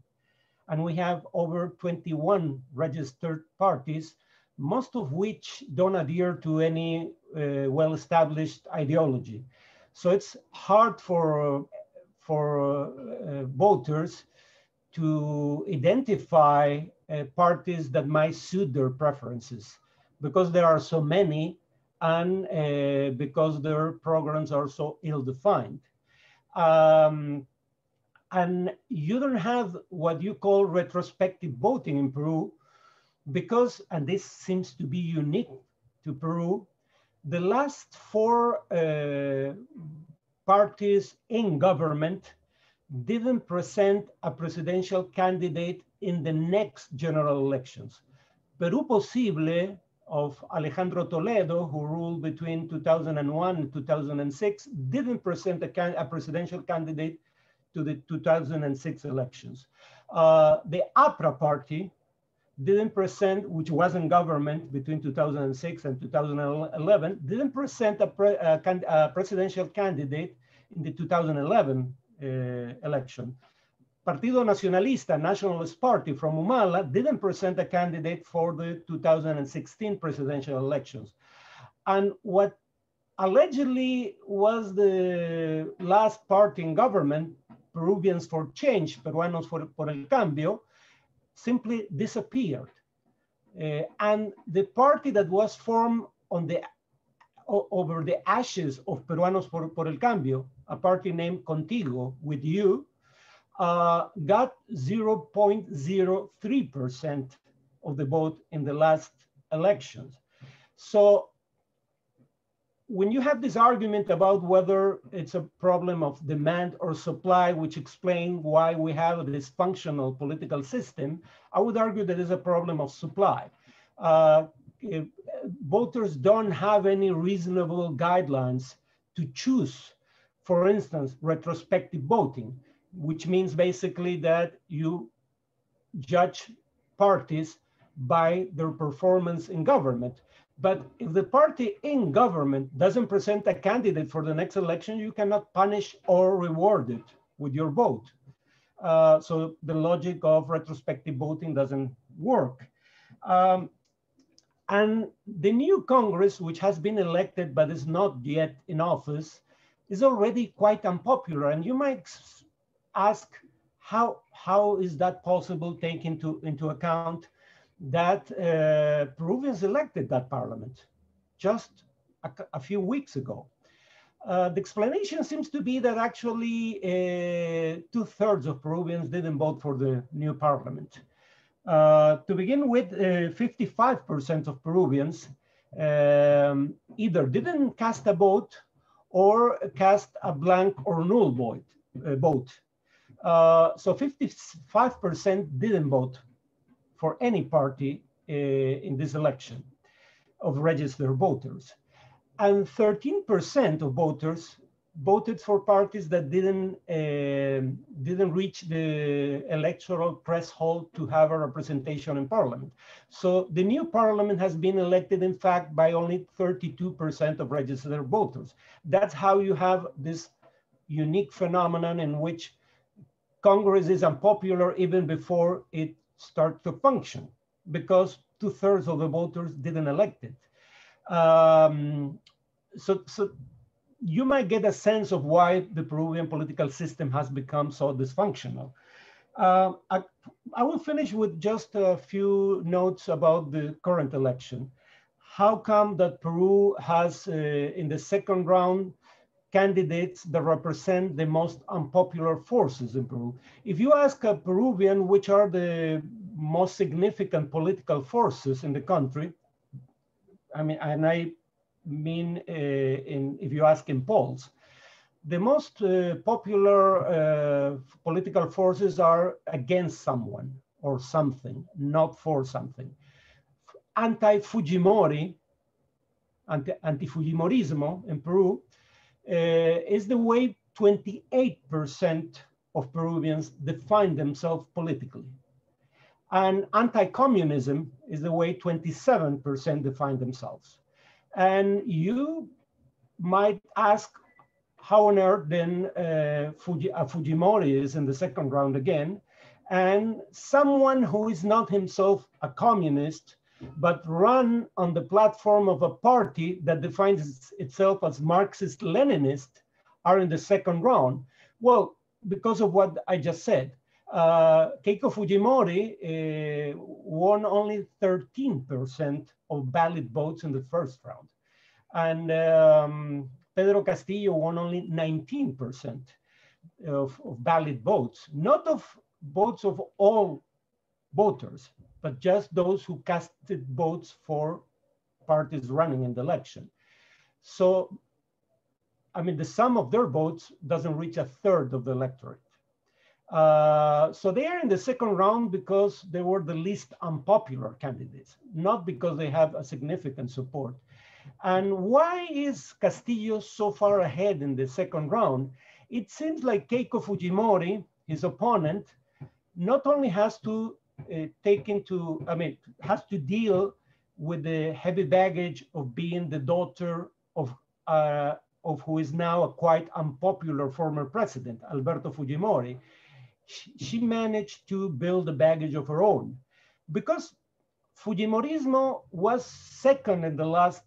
And we have over 21 registered parties, most of which don't adhere to any well-established ideology. So it's hard for voters to identify parties that might suit their preferences, because there are so many and because their programs are so ill-defined. And you don't have what you call retrospective voting in Peru because, and this seems to be unique to Peru, the last 4 parties in government didn't present a presidential candidate in the next general elections. Peru Posible of Alejandro Toledo, who ruled between 2001 and 2006, didn't present a presidential candidate to the 2006 elections. The APRA party didn't present, which was in government between 2006 and 2011, didn't present a presidential candidate in the 2011 election. Partido Nacionalista, Nationalist Party from Humala, didn't present a candidate for the 2016 presidential elections. And what allegedly was the last party in government, Peruvians for Change, Peruanos por el Cambio, simply disappeared. And the party that was formed over the ashes of Peruanos por el Cambio, a party named Contigo, with you, got 0.03% of the vote in the last elections. So when you have this argument about whether it's a problem of demand or supply, which explain why we have a dysfunctional political system, I would argue that it's a problem of supply. Voters don't have any reasonable guidelines to choose, for instance, retrospective voting, which means basically that you judge parties by their performance in government. But if the party in government doesn't present a candidate for the next election, you cannot punish or reward it with your vote. So the logic of retrospective voting doesn't work. And the new Congress, which has been elected but is not yet in office, is already quite unpopular. And you might ask, how is that possible, taking into account that Peruvians elected that parliament just a few weeks ago? The explanation seems to be that actually 2/3 of Peruvians didn't vote for the new parliament. To begin with, 55% of Peruvians either didn't cast a vote or cast a blank or null vote. So 55% didn't vote for any party in this election. of registered voters. And 13% of voters voted for parties that didn't reach the electoral threshold to have a representation in parliament. So the new parliament has been elected, in fact, by only 32% of registered voters. That's how you have this unique phenomenon in which Congress is unpopular even before it starts to function, because 2/3 of the voters didn't elect it. So you might get a sense of why the Peruvian political system has become so dysfunctional. I will finish with just a few notes about the current election. How come that Peru has, in the second round, candidates that represent the most unpopular forces in Peru? If you ask a Peruvian which are the most significant political forces in the country, if you ask in polls, the most popular political forces are against someone or something, not for something. Anti-Fujimorismo in Peru is the way 28% of Peruvians define themselves politically. And anti-communism is the way 27% define themselves. And you might ask how on earth then Fujimori is in the second round again, and someone who is not himself a communist, but run on the platform of a party that defines itself as Marxist-Leninist are in the second round. Well, because of what I just said. Keiko Fujimori won only 13% of valid votes in the first round. And Pedro Castillo won only 19% of valid votes, not of votes of all voters, but just those who casted votes for parties running in the election. So, the sum of their votes doesn't reach 1/3 of the electorate. So they are in the second round because they were the least unpopular candidates, not because they have a significant support. And why is Castillo so far ahead in the second round? It seems like Keiko Fujimori, his opponent, not only has to has to deal with the heavy baggage of being the daughter of who is now a quite unpopular former president, Alberto Fujimori. She managed to build a baggage of her own, because Fujimorismo was second in the last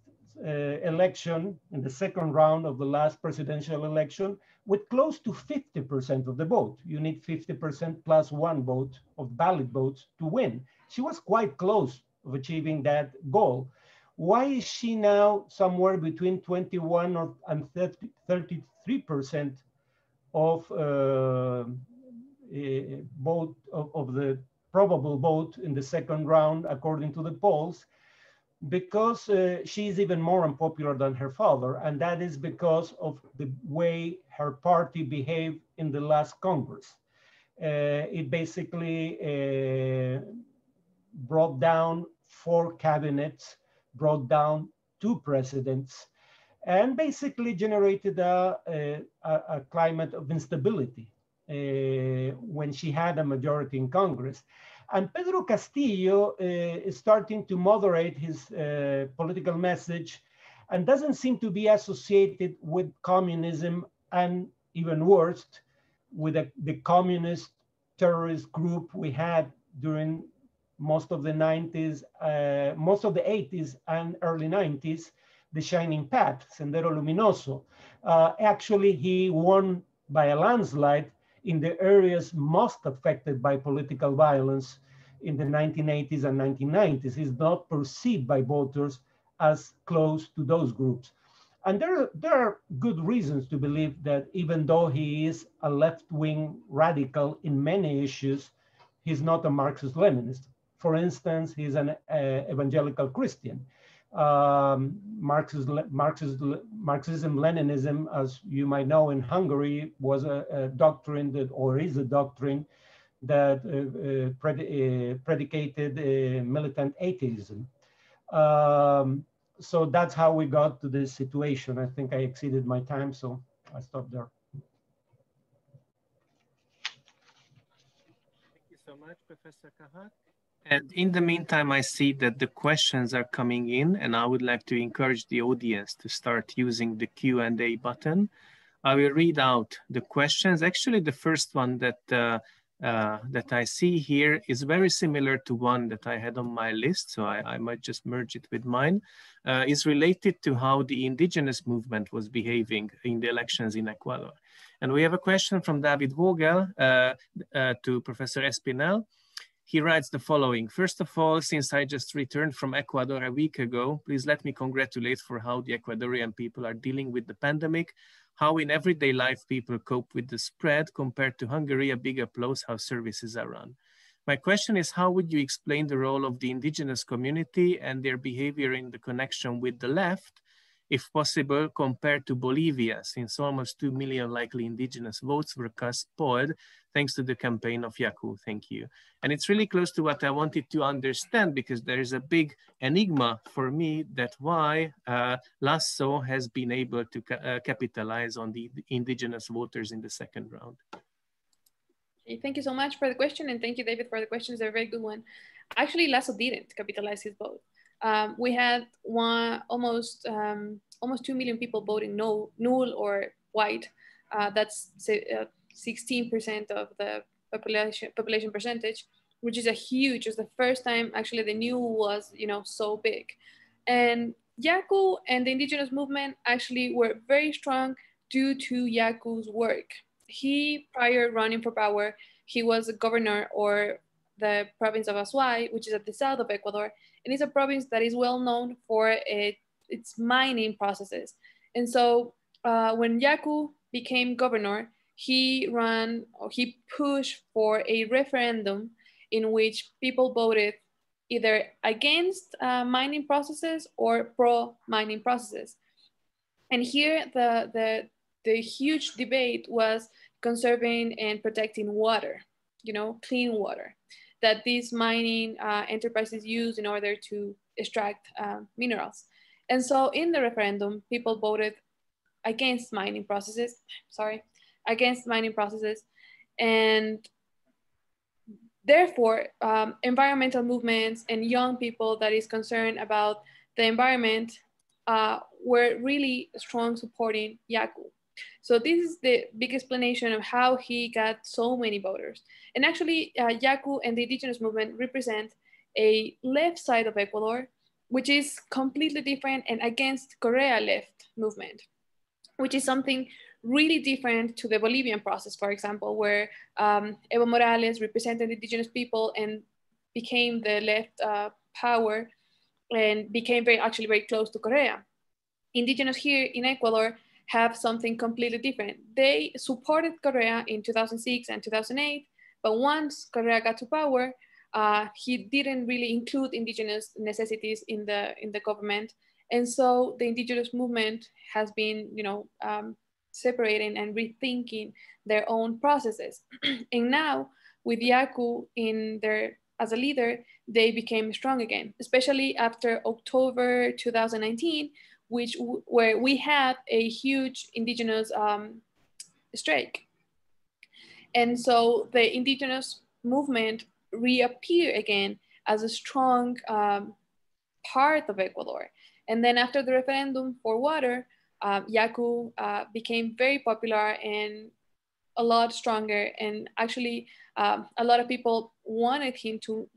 election, in the second round of the last presidential election, with close to 50% of the vote. You need 50% plus 1 vote of valid votes to win. She was quite close of achieving that goal. Why is she now somewhere between 21 and 33% of vote of the probable vote in the second round, according to the polls? Because she's even more unpopular than her father, and that is because of the way her party behaved in the last Congress. It basically brought down 4 cabinets, brought down 2 presidents, and basically generated a climate of instability when she had a majority in Congress. And Pedro Castillo is starting to moderate his political message and doesn't seem to be associated with communism, and even worse, with the communist terrorist group we had during most of the 90s, most of the 80s and early 90s, the Shining Path, Sendero Luminoso. Actually, he won by a landslide in the areas most affected by political violence in the 1980s and 1990s. He's not perceived by voters as close to those groups. And there are good reasons to believe that even though he is a left-wing radical in many issues, he's not a Marxist-Leninist. For instance, he's an evangelical Christian. Marxism-Leninism, as you might know, in Hungary was a doctrine that, or is a doctrine that predicated militant atheism. so that's how we got to this situation. I think I exceeded my time, so I stop there. Thank you so much, Professor Kahhat. And in the meantime, I see that the questions are coming in, and I would like to encourage the audience to start using the Q&A button. I will read out the questions. Actually, the first one that I see here is very similar to one that I had on my list, so I might just merge it with mine. Is related to how the indigenous movement was behaving in the elections in Ecuador. And we have a question from David Vogel to Professor Espinel. He writes the following: first of all, since I just returned from Ecuador a week ago, please let me congratulate for how the Ecuadorian people are dealing with the pandemic, how in everyday life people cope with the spread. Compared to Hungary, a big applause how services are run. My question is, how would you explain the role of the indigenous community and their behavior in the connection with the left, if possible, compared to Bolivia, since almost 2 million likely indigenous votes were cast polled thanks to the campaign of Yaku? Thank you. And it's really close to what I wanted to understand, because there is a big enigma for me that why Lasso has been able to capitalize on the indigenous voters in the second round. Okay, thank you so much for the question, and thank you, David, for the question. It's a very good one. Actually, Lasso didn't capitalize his vote. We had almost 2 million people voting null or white. That's 16% of the population percentage, which is a huge. It's the first time actually the new was so big. And Yaku and the indigenous movement actually were very strong due to Yaku's work. He, prior running for power, he was a governor or the province of Azuay, which is at the south of Ecuador, and it's a province that is well known for its mining processes. And so when Yaku became governor, he pushed for a referendum in which people voted either against mining processes or pro mining processes. And here the huge debate was conserving and protecting water, clean water, that these mining enterprises use in order to extract minerals. And so in the referendum, people voted against mining processes, and therefore environmental movements and young people that is concerned about the environment were really strong supporting Yaku. So this is the big explanation of how he got so many voters. And actually, Yaku and the indigenous movement represent a left side of Ecuador, which is completely different and against Correa left movement, which is something really different to the Bolivian process, for example, where Evo Morales represented indigenous people and became the left power and became actually very close to Correa. Indigenous here in Ecuador have something completely different. They supported Correa in 2006 and 2008, but once Correa got to power, he didn't really include indigenous necessities in the government. And so the indigenous movement has been, separating and rethinking their own processes. And now with Yaku as a leader, they became strong again, especially after October 2019, where we had a huge indigenous strike. And so the indigenous movement reappeared again as a strong part of Ecuador. And then after the referendum for water, Yaku became very popular and a lot stronger. And actually, a lot of people wanted him to,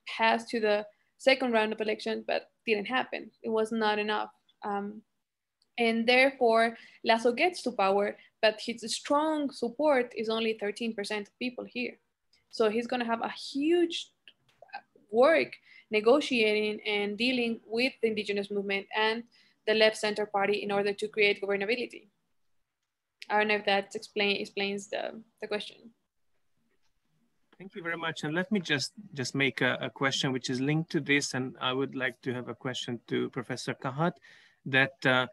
pass to the second round of elections, but didn't happen. It was not enough. And therefore, Lasso gets to power, but his strong support is only 13% of people here. So he's going to have a huge work negotiating and dealing with the indigenous movement and the left center party in order to create governability. I don't know if that explains the question. Thank you very much. And let me just make a question which is linked to this. And I would like to have a question to Professor Kahhat, that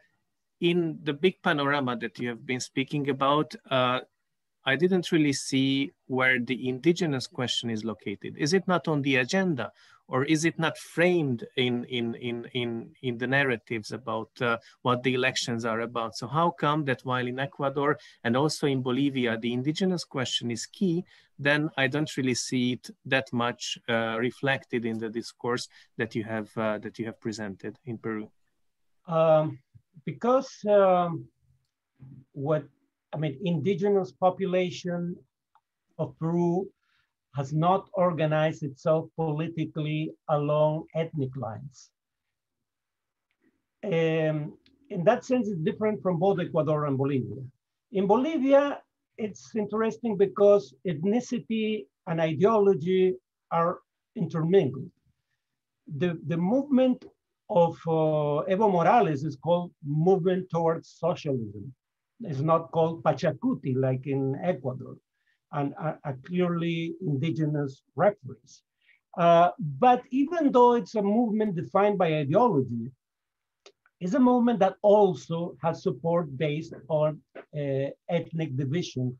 in the big panorama that you have been speaking about, I didn't really see where the indigenous question is located. Is it not on the agenda? or is it not framed in the narratives about what the elections are about? So how come that while in Ecuador and also in Bolivia, the indigenous question is key, then I don't really see it that much reflected in the discourse that you have presented in Peru? Because indigenous population of Peru has not organized itself politically along ethnic lines. In that sense, it's different from both Ecuador and Bolivia. In Bolivia, it's interesting because ethnicity and ideology are intermingled. The movement of Evo Morales is called movement towards socialism. It's not called Pachacuti like in Ecuador, and a clearly indigenous reference. But even though it's a movement defined by ideology, it's a movement that also has support based on ethnic division,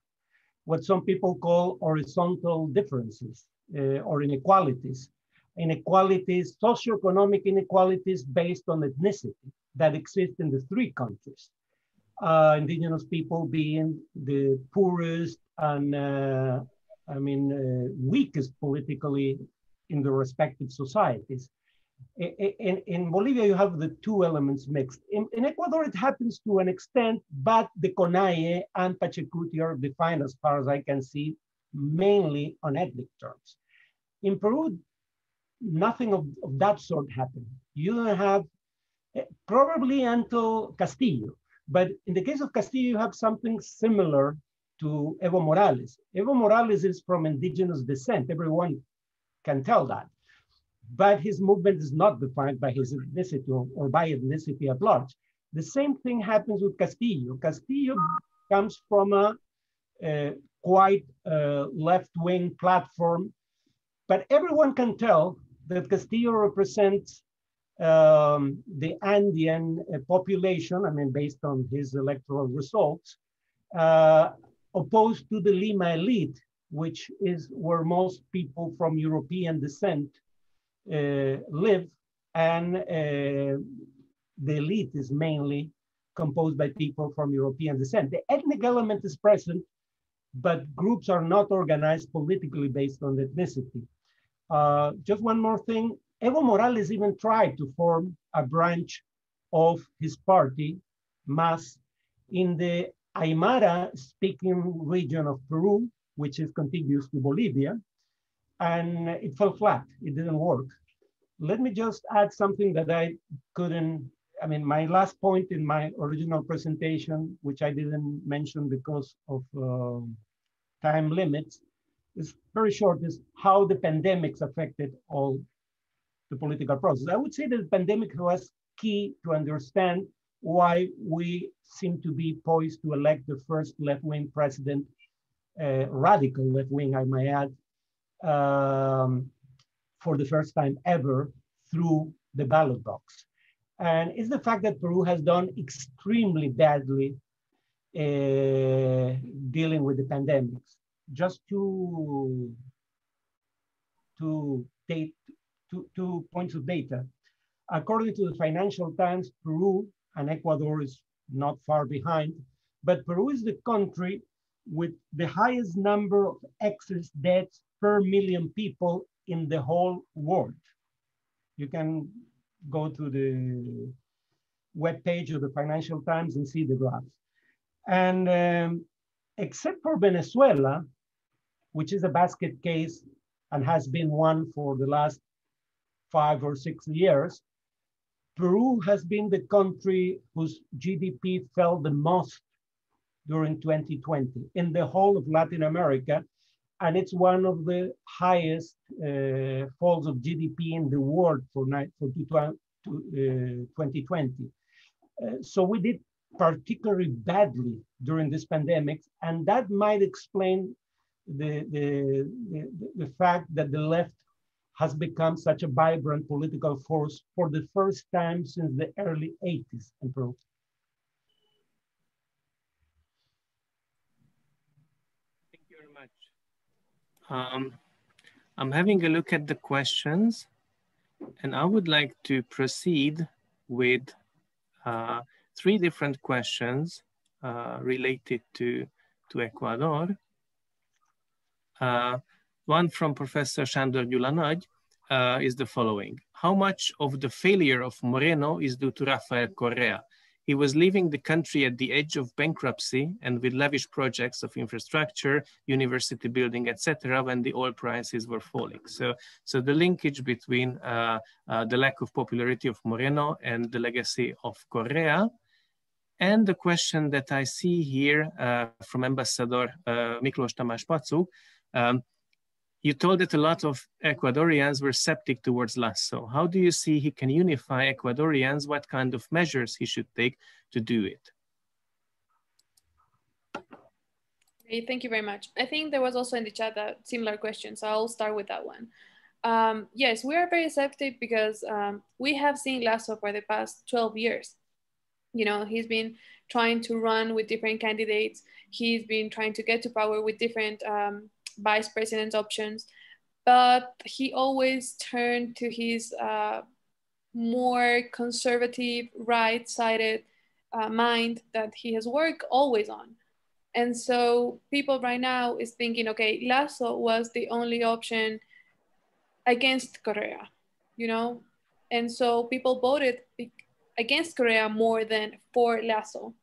what some people call horizontal differences or inequalities. Inequalities, socioeconomic inequalities based on ethnicity that exist in the three countries. Indigenous people being the poorest and weakest politically in the respective societies. In Bolivia, you have the two elements mixed. In Ecuador, it happens to an extent, but the CONAIE and Pachacuti are defined, as far as I can see, mainly on ethnic terms. In Peru, nothing of that sort happened. You don't have, probably until Castillo, but in the case of Castillo, you have something similar to Evo Morales. Evo Morales is from indigenous descent. Everyone can tell that. But his movement is not defined by his ethnicity or by ethnicity at large. The same thing happens with Castillo. Castillo comes from a quite left-wing platform, but everyone can tell that Castillo represents the Andean population, based on his electoral results, opposed to the Lima elite, which is where most people from European descent live, and the elite is mainly composed by people from European descent. The ethnic element is present, but groups are not organized politically based on ethnicity. Just one more thing, Evo Morales even tried to form a branch of his party, MAS, in the Aymara-speaking region of Peru, which is contiguous to Bolivia, and it fell flat, it didn't work. Let me just add something that I couldn't, my last point in my original presentation, which I didn't mention because of time limits, is very short, is how the pandemics affected all the political process. I would say that the pandemic was key to understand why we seem to be poised to elect the first left-wing president, radical left-wing, I might add, for the first time ever through the ballot box. And it's the fact that Peru has done extremely badly dealing with the pandemics. Just two points of data. According to the Financial Times, Peru and Ecuador is not far behind, but Peru is the country with the highest number of excess deaths per million people in the whole world. You can go to the webpage of the Financial Times and see the graphs. And except for Venezuela, which is a basket case and has been one for the last 5 or 6 years, Peru has been the country whose GDP fell the most during 2020 in the whole of Latin America. And it's one of the highest falls of GDP in the world for 2020. So we did particularly badly during this pandemic, and that might explain the fact that the left has become such a vibrant political force for the first time since the early 80s in Peru. Thank you very much. I'm having a look at the questions. And I would like to proceed with 3 different questions related to Ecuador. One from Professor Sándor Gyula is the following. How much of the failure of Moreno is due to Rafael Correa? He was leaving the country at the edge of bankruptcy and with lavish projects of infrastructure, university building, etc., when the oil prices were falling. So the linkage between the lack of popularity of Moreno and the legacy of Correa. And the question that I see here from Ambassador Miklós Tamás Pacuk, you told that a lot of Ecuadorians were septic towards Lasso. How do you see he can unify Ecuadorians? What kind of measures he should take to do it? Okay, thank you very much. I think there was also in the chat a similar question, so I'll start with that one. Yes, we are very septic because we have seen Lasso for the past 12 years. You know, he's been trying to run with different candidates. He's been trying to get to power with different vice president options, but he always turned to his more conservative, right-sided mind that he has worked always on. And so people right now is thinking, okay, Lasso was the only option against Correa, you know? And so people voted against Correa more than for Lasso.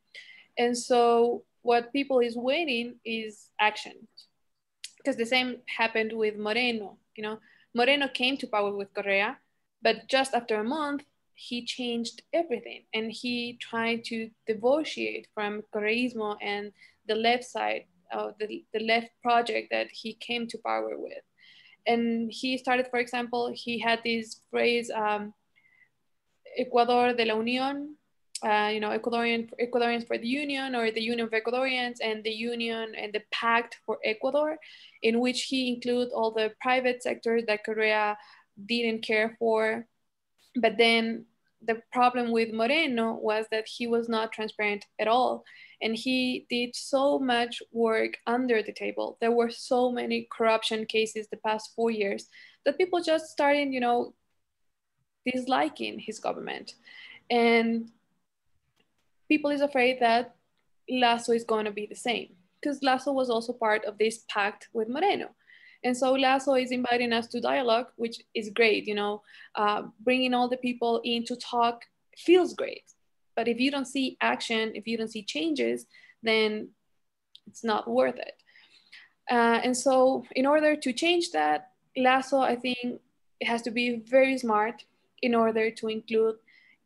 And so what people is waiting is action. Because the same happened with Moreno, you know? Moreno came to power with Correa, but just after a month, he changed everything. And he tried to negotiate from Correismo and the left side of the left project that he came to power with. And he started, for example, he had this phrase, Ecuador de la Unión, you know, Ecuadorians for the Union, or the Union of Ecuadorians, and the Union and the Pact for Ecuador, in which he included all the private sectors that Correa didn't care for. But then the problem with Moreno was that he was not transparent at all. And he did so much work under the table. There were so many corruption cases the past 4 years that people just started, you know, disliking his government. And people is afraid that Lasso is going to be the same, because Lasso was also part of this pact with Moreno. And so Lasso is inviting us to dialogue, which is great, you know, bringing all the people in to talk feels great. But if you don't see action, if you don't see changes, then it's not worth it. And so in order to change that, Lasso, I think it has to be very smart in order to include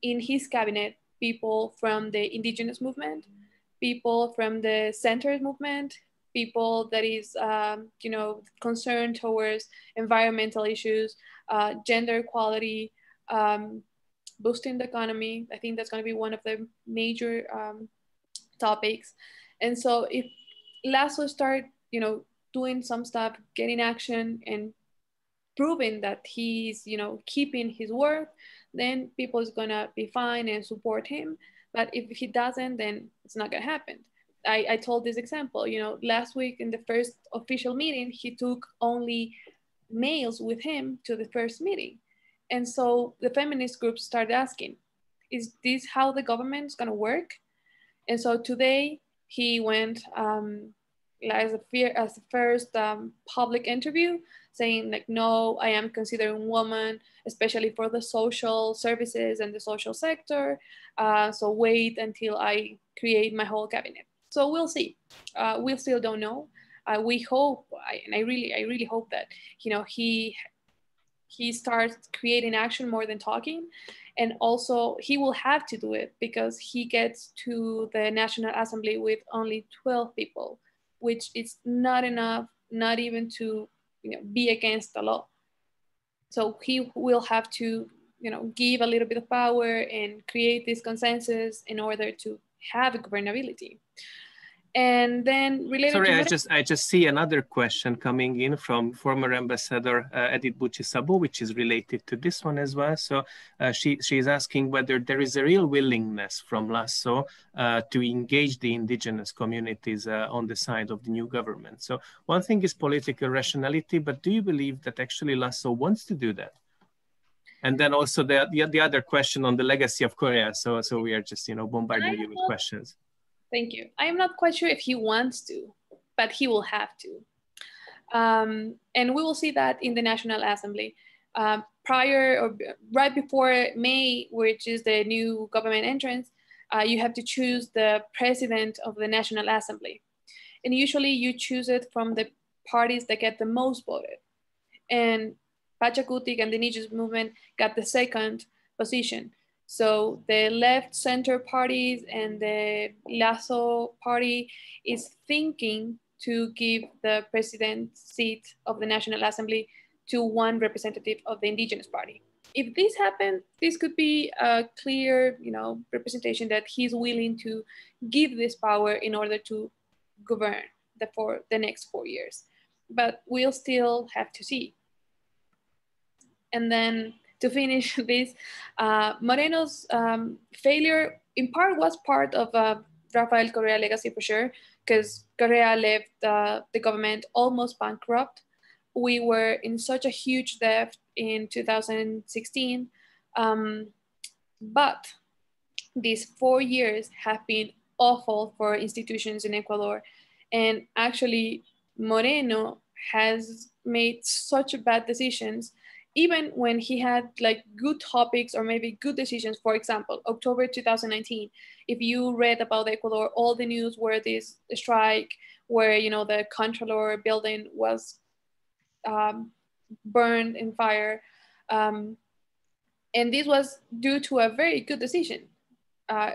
in his cabinet people from the indigenous movement, people from the centered movement, people that is, you know, concerned towards environmental issues, gender equality, boosting the economy. I think that's going to be one of the major topics. And so if Lasso start, you know, doing some stuff, getting action, and proving that he's, you know, keeping his word, then people is gonna be fine and support him. But if he doesn't, then it's not gonna happen. I told this example, you know, last week in the first official meeting, he took only males with him to the first meeting. And so the feminist groups started asking, is this how the government is gonna work? And so today he went as a first public interview, saying like, no, I am considering women, especially for the social services and the social sector. So wait until I create my whole cabinet. So we'll see. We still don't know. We hope, and I really hope that, you know, he starts creating action more than talking. And also he will have to do it because he gets to the National Assembly with only 12 people, which is not enough, not even to, you know, be against the law. So he will have to, you know, give a little bit of power and create this consensus in order to have governability. And then related Sorry, to I just see another question coming in from former Ambassador Edith Bucci-Sabo, which is related to this one as well. So she is asking whether there is a real willingness from Lasso to engage the indigenous communities on the side of the new government. So one thing is political rationality, but do you believe that actually Lasso wants to do that? And then also the other question on the legacy of Correa. So we are just, bombarding you with questions. Thank you. I am not quite sure if he wants to, but he will have to. And we will see that in the National Assembly. Prior or right before May, which is the new government entrance, you have to choose the president of the National Assembly. And usually you choose it from the parties that get the most voted. And Pachakutik and the Indigenous movement got the second position. So the left center parties and the Lasso party is thinking to give the president seat of the National Assembly to one representative of the Indigenous party. If this happens, this could be a clear, representation that he's willing to give this power in order to govern for the next 4 years. But we'll still have to see. And then to finish this, Moreno's failure in part was part of Rafael Correa legacy for sure, because Correa left the government almost bankrupt. We were in such a huge debt in 2016, but these 4 years have been awful for institutions in Ecuador. And actually, Moreno has made such bad decisions, even when he had like good topics or maybe good decisions. For example, October 2019, if you read about Ecuador, all the news were this strike where, the Comptroller building was burned in fire. And this was due to a very good decision.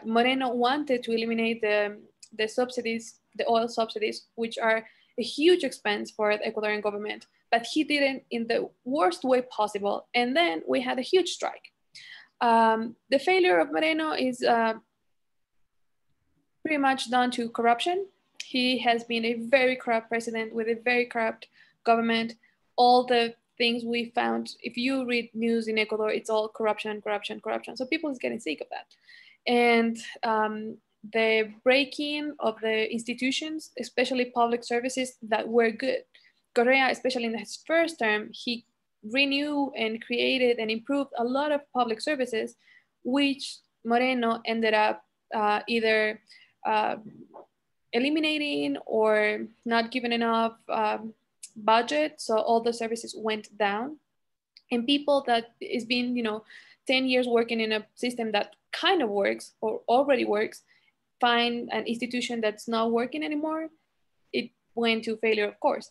Moreno wanted to eliminate the subsidies, the oil subsidies, which are a huge expense for the Ecuadorian government, but he did it in the worst way possible. And then we had a huge strike. The failure of Moreno is pretty much down to corruption. He has been a very corrupt president with a very corrupt government. All the things we found, if you read news in Ecuador, it's all corruption, corruption, corruption. So people is getting sick of that. And the breaking of the institutions, especially public services that were good. Correa, especially in his first term, he renewed and created and improved a lot of public services, which Moreno ended up either eliminating or not giving enough budget. So all the services went down. And people that is been, 10 years working in a system that kind of works or already works, find an institution that's not working anymore, it went to failure, of course.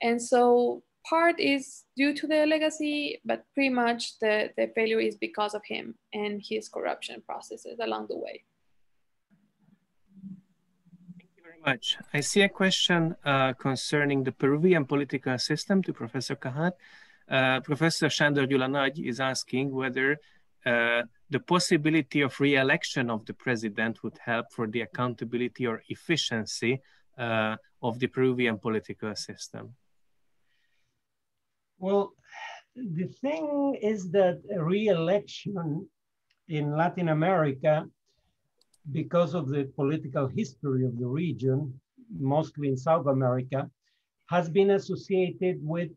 And so part is due to the legacy, but pretty much the failure is because of him and his corruption processes along the way. Thank you very much. I see a question concerning the Peruvian political system to Professor Kahhat. Professor Sándor Gyula Nagy is asking whether the possibility of re-election of the president would help for the accountability or efficiency of the Peruvian political system. Well, the thing is that a re-election in Latin America, because of the political history of the region, mostly in South America, has been associated with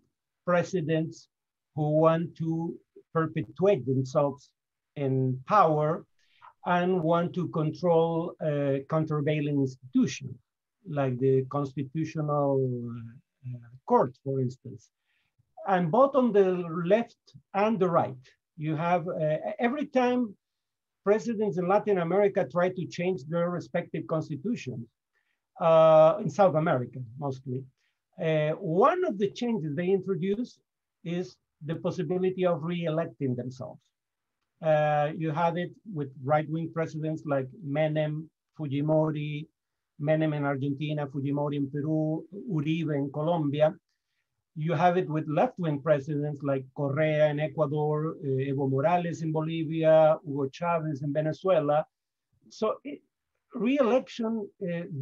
presidents who want to perpetuate themselves in power and want to control countervailing institutions, like the Constitutional Court, for instance. And both on the left and the right, you have, every time presidents in Latin America try to change their respective constitutions, in South America mostly, one of the changes they introduce is the possibility of re-electing themselves. You have it with right-wing presidents like Menem, Fujimori, Menem in Argentina, Fujimori in Peru, Uribe in Colombia. You have it with left-wing presidents like Correa in Ecuador, Evo Morales in Bolivia, Hugo Chavez in Venezuela. So re-election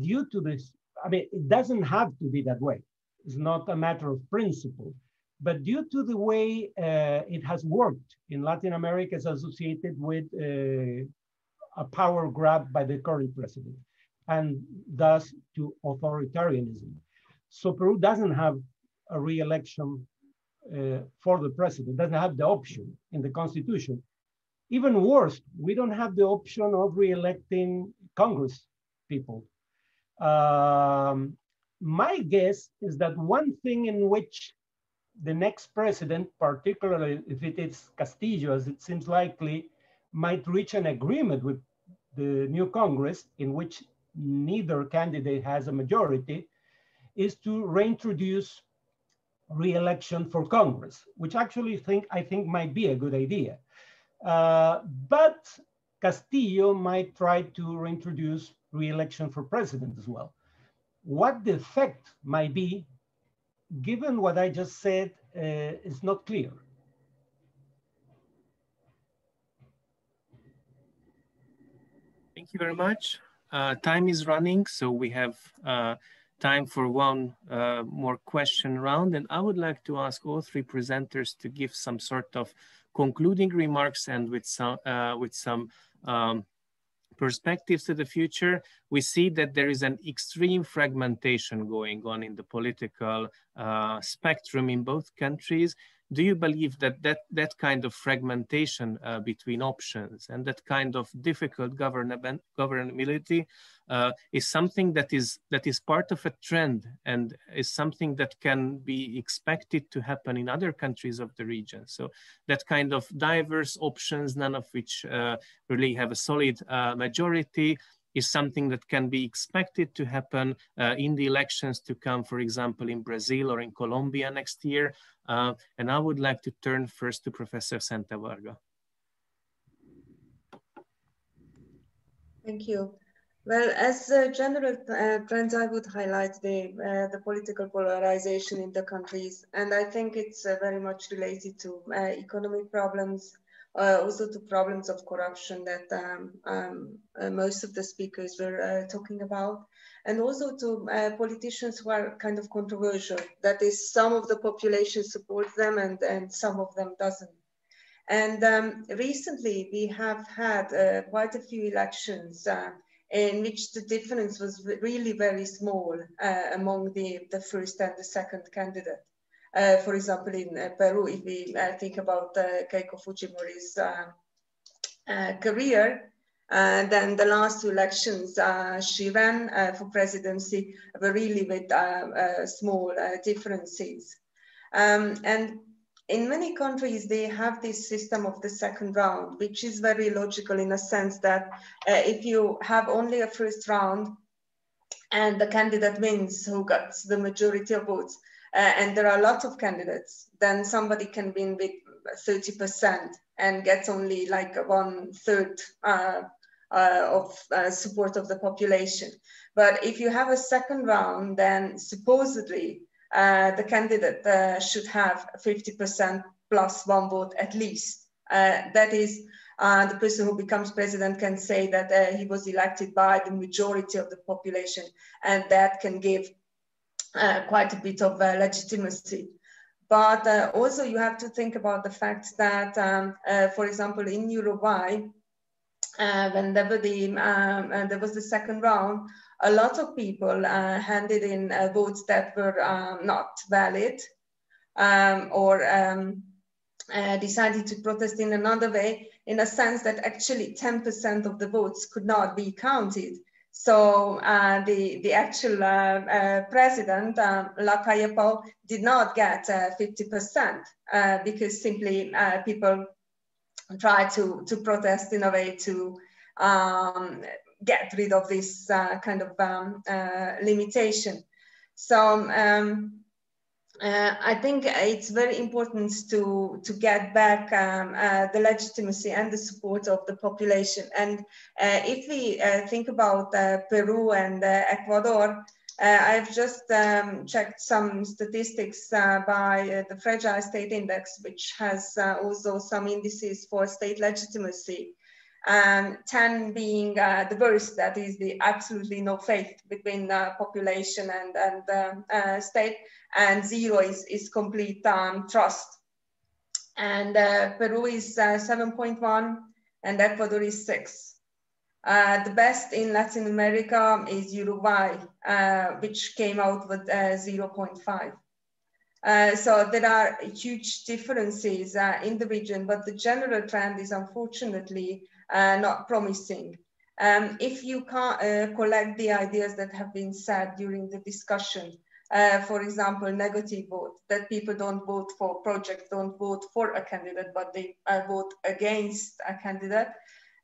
due to this, I mean, it doesn't have to be that way. It's not a matter of principle, but due to the way it has worked in Latin America, it's associated with a power grab by the current president, and thus to authoritarianism. So Peru doesn't have a re-election for the president, doesn't have the option in the constitution. Even worse, we don't have the option of re-electing Congress people. My guess is that one thing in which the next president, particularly if it is Castillo, as it seems likely, might reach an agreement with the new Congress, in which neither candidate has a majority, is to reintroduce re-election for Congress, which actually I think might be a good idea. But Castillo might try to reintroduce re-election for president as well. What the effect might be, given what I just said, is not clear. Thank you very much. Time is running, so we have time for one more question round. And I would like to ask all three presenters to give some sort of concluding remarks and with some perspectives to the future. We see that there is an extreme fragmentation going on in the political spectrum in both countries. Do you believe that that kind of fragmentation between options and that kind of difficult governability is something that is part of a trend and is something that can be expected to happen in other countries of the region? So that kind of diverse options, none of which really have a solid majority, is something that can be expected to happen in the elections to come, for example, in Brazil or in Colombia next year. And I would like to turn first to Professor Szente-Varga. Thank you. Well, as general trends, I would highlight the political polarization in the countries. And I think it's very much related to economic problems, also to problems of corruption that most of the speakers were talking about, and also to politicians who are kind of controversial. That is, some of the population supports them and some of them doesn't. And recently we have had quite a few elections in which the difference was really very small among the first and the second candidate. For example, in Peru, if we think about Keiko Fujimori's career, then the last two elections she ran for presidency were really with small differences. And in many countries, they have this system of the second round, which is very logical in a sense that if you have only a first round and the candidate wins who gets the majority of votes, and there are lots of candidates, then somebody can win with 30% and gets only like 1/3 of support of the population. But if you have a second round, then supposedly the candidate should have 50% plus one vote at least. That is, the person who becomes president can say that he was elected by the majority of the population, and that can give quite a bit of legitimacy. But also you have to think about the fact that, for example, in Uruguay, when there was the second round, a lot of people handed in votes that were not valid or decided to protest in another way, in a sense that actually 10% of the votes could not be counted. So the actual president, Lacalle Pou, did not get 50% because simply people tried to protest in a way to get rid of this kind of limitation. So I think it's very important to get back the legitimacy and the support of the population. And if we think about Peru and Ecuador, I've just checked some statistics by the Fragile State Index, which has also some indices for state legitimacy. 10 being the worst, that is the absolutely no faith between population and state, and 0 is complete trust. And Peru is 7.1 and Ecuador is 6. The best in Latin America is Uruguay, which came out with 0.5. So there are huge differences in the region, but the general trend is unfortunately not promising. If you can't collect the ideas that have been said during the discussion, for example, negative vote, that people don't vote for projects, don't vote for a candidate, but they vote against a candidate,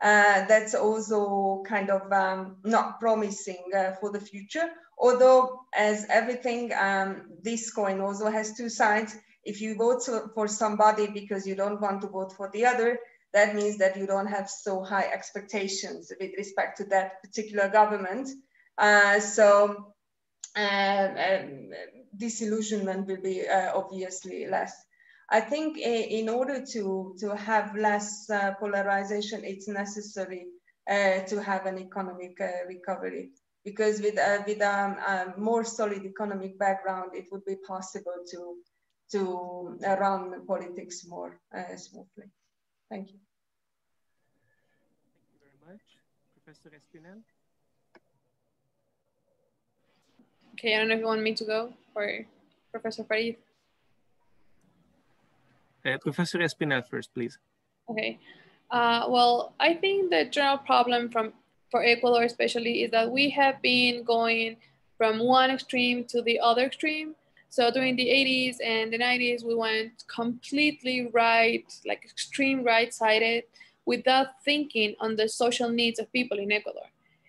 that's also kind of not promising for the future. Although, as everything, this coin also has two sides. If you vote for somebody because you don't want to vote for the other, that means that you don't have so high expectations with respect to that particular government. So disillusionment will be obviously less. I think in order to have less polarization, it's necessary to have an economic recovery, because with a more solid economic background, it would be possible to run politics more smoothly. Thank you. Thank you very much. Professor Espinel? Okay, I don't know if you want me to go or Professor Farid. Professor Espinel first, please. Okay. Well, I think the general problem for Ecuador especially is that we have been going from one extreme to the other extreme. So during the 80s and the 90s, we went completely right, like extreme right-sided, without thinking on the social needs of people in Ecuador.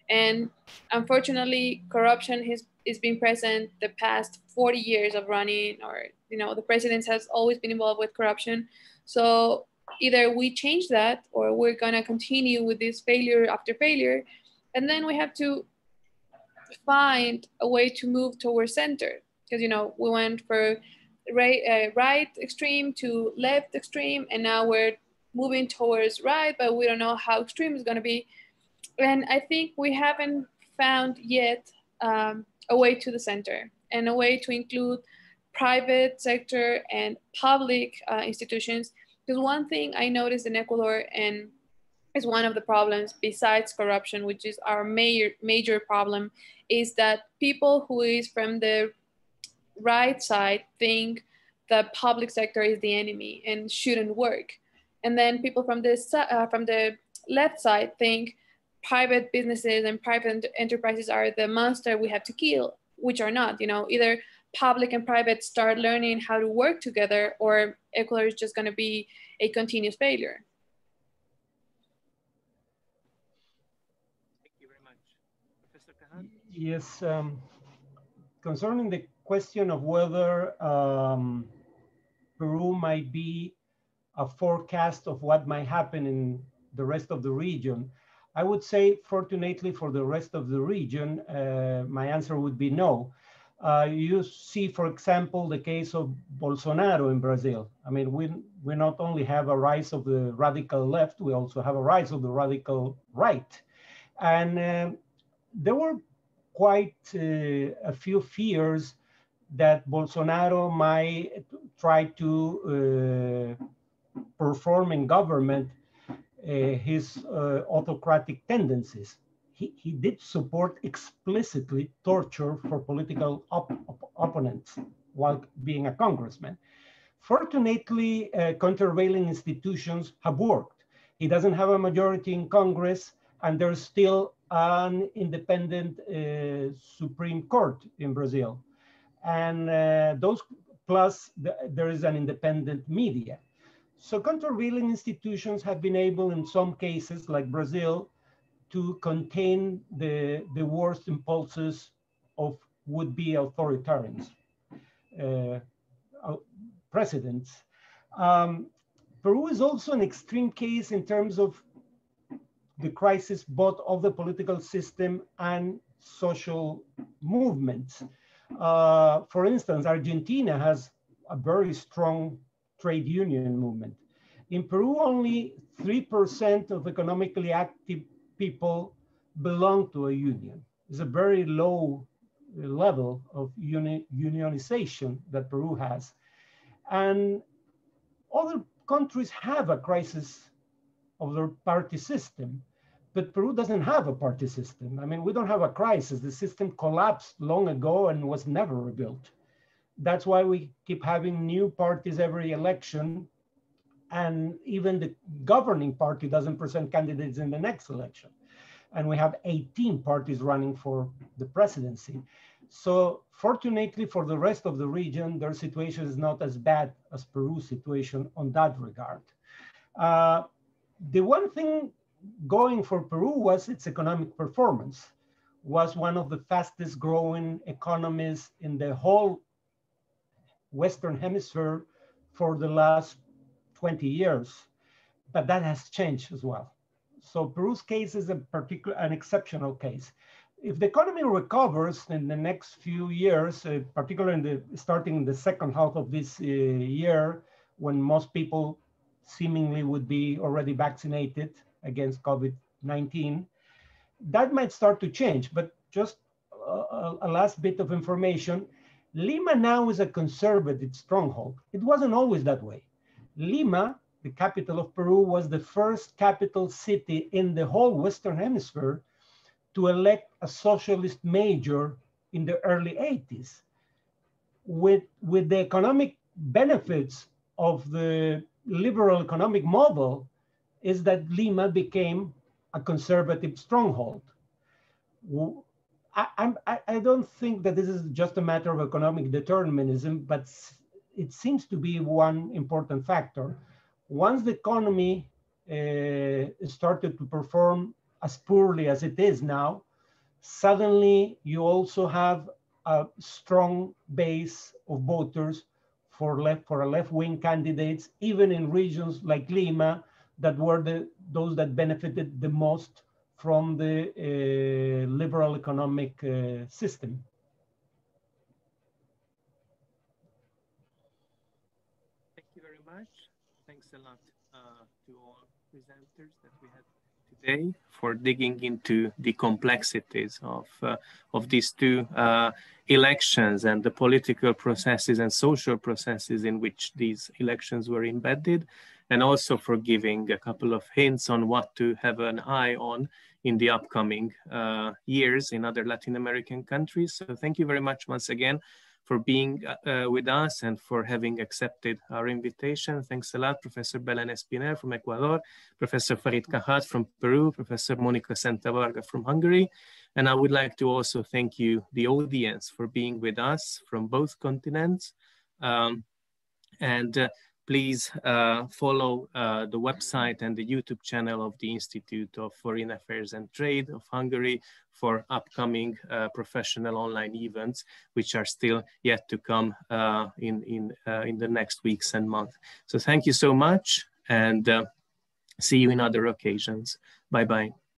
And unfortunately, corruption is been present the past 40 years of running, or, you know, the president has always been involved with corruption. So either we change that or we're gonna continue with this failure after failure. And then we have to find a way to move towards center. Because, you know, we went for right extreme to left extreme, and now we're moving towards right, but we don't know how extreme is gonna be. And I think we haven't found yet a way to the center, and a way to include private sector and public institutions. Because one thing I noticed in Ecuador, and is one of the problems besides corruption, which is our major problem, is that people who is from the right side think the public sector is the enemy and shouldn't work. And then people from the left side think private businesses and private enterprises are the monster we have to kill, which are not. You know, either public and private start learning how to work together, or Ecuador is just going to be a continuous failure. Thank you very much. Professor Kahhat? Yes, concerning the question of whether Peru might be a forecast of what might happen in the rest of the region, I would say, fortunately for the rest of the region, my answer would be no. You see, for example, the case of Bolsonaro in Brazil. I mean, we not only have a rise of the radical left, we also have a rise of the radical right. And there were quite a few fears that Bolsonaro might try to perform in government his autocratic tendencies. He did support explicitly torture for political opponents while being a congressman. Fortunately, countervailing institutions have worked. He doesn't have a majority in Congress, and there's still an independent Supreme Court in Brazil. And plus there is an independent media. So countervailing institutions have been able, in some cases, like Brazil, to contain the worst impulses of would-be authoritarians, presidents. Peru is also an extreme case in terms of the crisis both of the political system and social movements. For instance, Argentina has a very strong trade union movement. In Peru, only 3% of economically active people belong to a union. It's a very low level of unionization that Peru has. And other countries have a crisis of their party system, but Peru doesn't have a party system. I mean, we don't have a crisis. The system collapsed long ago and was never rebuilt. That's why we keep having new parties every election, and even the governing party doesn't present candidates in the next election. And we have 18 parties running for the presidency. So fortunately for the rest of the region, their situation is not as bad as Peru's situation on that regard. The one thing going for Peru was its economic performance. Was one of the fastest growing economies in the whole Western Hemisphere for the last 20 years, but that has changed as well. So Peru's case is an exceptional case. If the economy recovers in the next few years, particularly starting in the second half of this year, when most people seemingly would be already vaccinated against COVID-19, that might start to change. But just a last bit of information, Lima now is a conservative stronghold. It wasn't always that way. Lima, the capital of Peru, was the first capital city in the whole Western Hemisphere to elect a socialist mayor in the early 80s. With the economic benefits of the liberal economic model is that Lima became a conservative stronghold. I don't think that this is just a matter of economic determinism, but it seems to be one important factor. Once the economy started to perform as poorly as it is now, suddenly you also have a strong base of voters for left-wing candidates, even in regions like Lima, that were those that benefited the most from the liberal economic system. Thank you very much. Thanks a lot to all presenters that we had today for digging into the complexities of these two elections and the political processes and social processes in which these elections were embedded, and also for giving a couple of hints on what to have an eye on in the upcoming years in other Latin American countries. So thank you very much once again for being with us and for having accepted our invitation. Thanks a lot, Professor Belén Espinel from Ecuador, Professor Farid Kahhat from Peru, Professor Mónika Szente-Varga from Hungary. And I would like to also thank you, the audience, for being with us from both continents. Please follow the website and the YouTube channel of the Institute of Foreign Affairs and Trade of Hungary for upcoming professional online events, which are still yet to come in the next weeks and months. So thank you so much, and see you in other occasions. Bye-bye.